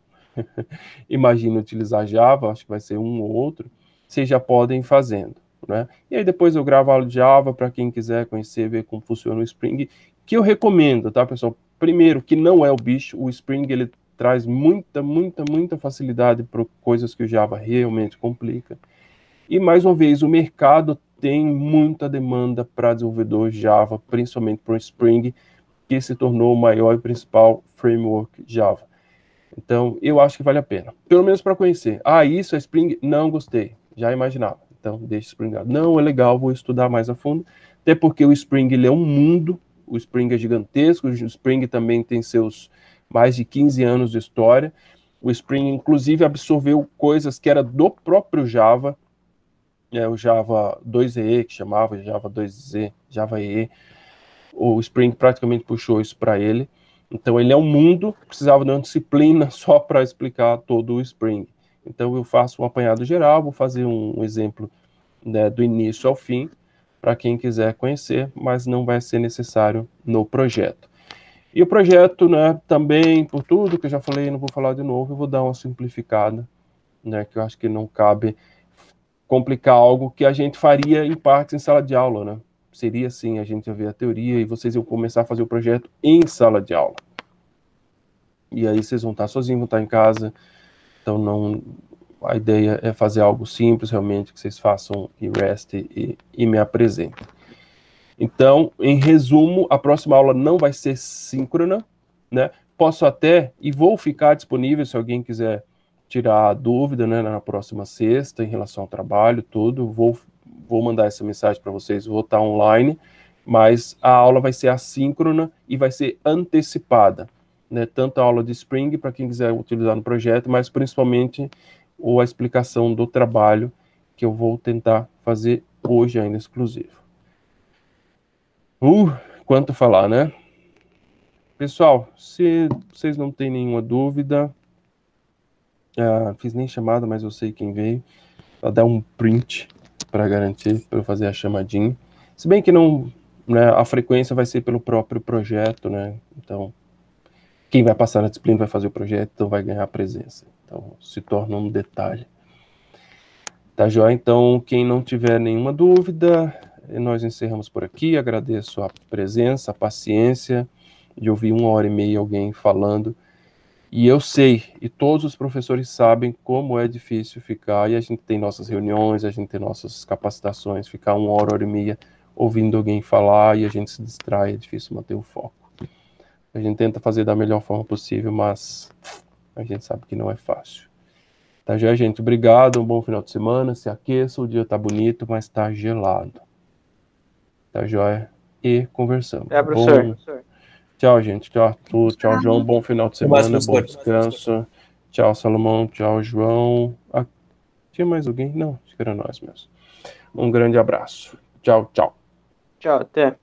imagino, utilizar Java, acho que vai ser um ou outro, vocês já podem ir fazendo, né? E aí depois eu gravo a aula de Java para quem quiser conhecer, ver como funciona o Spring, que eu recomendo, tá, pessoal? Primeiro, que não é o bicho, o Spring ele traz muita facilidade para coisas que o Java realmente complica. E mais uma vez, o mercado tem muita demanda para desenvolvedor Java, principalmente para o Spring, que se tornou o maior e principal framework Java. Então, eu acho que vale a pena. Pelo menos para conhecer. Ah, isso é Spring? Não gostei. Já imaginava. Então, deixa o Spring. Não, é legal, vou estudar mais a fundo. Até porque o Spring ele é um mundo. O Spring é gigantesco. O Spring também tem seus mais de 15 anos de história. O Spring, inclusive, absorveu coisas que era do próprio Java. O Java 2EE, que chamava Java 2Z, Java EE. O Spring praticamente puxou isso para ele. Então, ele é um mundo, precisava de uma disciplina só para explicar todo o Spring. Então, eu faço um apanhado geral, vou fazer um exemplo, né, do início ao fim, para quem quiser conhecer, mas não vai ser necessário no projeto. E o projeto, né, também, por tudo que eu já falei, não vou falar de novo, eu vou dar uma simplificada, né, que eu acho que não cabe complicar algo que a gente faria em partes em sala de aula, né? Seria assim, a gente ia ver a teoria e vocês iam começar a fazer o projeto em sala de aula. E aí vocês vão estar sozinhos, vão estar em casa, então não... A ideia é fazer algo simples, realmente, que vocês façam e restem e me apresentem. Então, em resumo, a próxima aula não vai ser síncrona, né? Posso até, e vou ficar disponível se alguém quiser tirar dúvida, né, na próxima sexta, em relação ao trabalho, tudo, vou mandar essa mensagem para vocês, vou estar online, mas a aula vai ser assíncrona e vai ser antecipada, né? Tanto a aula de Spring, para quem quiser utilizar no projeto, mas principalmente a explicação do trabalho, que eu vou tentar fazer hoje ainda exclusivo. Quanto falar, né? Pessoal, se vocês não têm nenhuma dúvida, fiz nem chamada, mas eu sei quem veio. Vou dar um print para garantir, para eu fazer a chamadinha. Se bem que não, né, a frequência vai ser pelo próprio projeto, né? Então, quem vai passar na disciplina vai fazer o projeto, então vai ganhar a presença. Então, se torna um detalhe. Tá joia? Então, quem não tiver nenhuma dúvida, nós encerramos por aqui. Agradeço a presença, a paciência de ouvir 1h30 alguém falando. E eu sei, e todos os professores sabem como é difícil ficar, e a gente tem nossas reuniões, a gente tem nossas capacitações, ficar 1h30 ouvindo alguém falar e a gente se distrai, é difícil manter o foco. A gente tenta fazer da melhor forma possível, mas a gente sabe que não é fácil. Tá joia, gente? Obrigado, um bom final de semana, se aqueça, o dia tá bonito, mas tá gelado. Tá joia? E conversamos. Professor. Tchau, gente. Tchau, Arthur. Tchau, João. Bom final de semana, bom descanso. Tchau, Salomão. Tchau, João. Tinha mais alguém? Não, acho que era nós mesmo. Um grande abraço. Tchau, tchau. Tchau, até.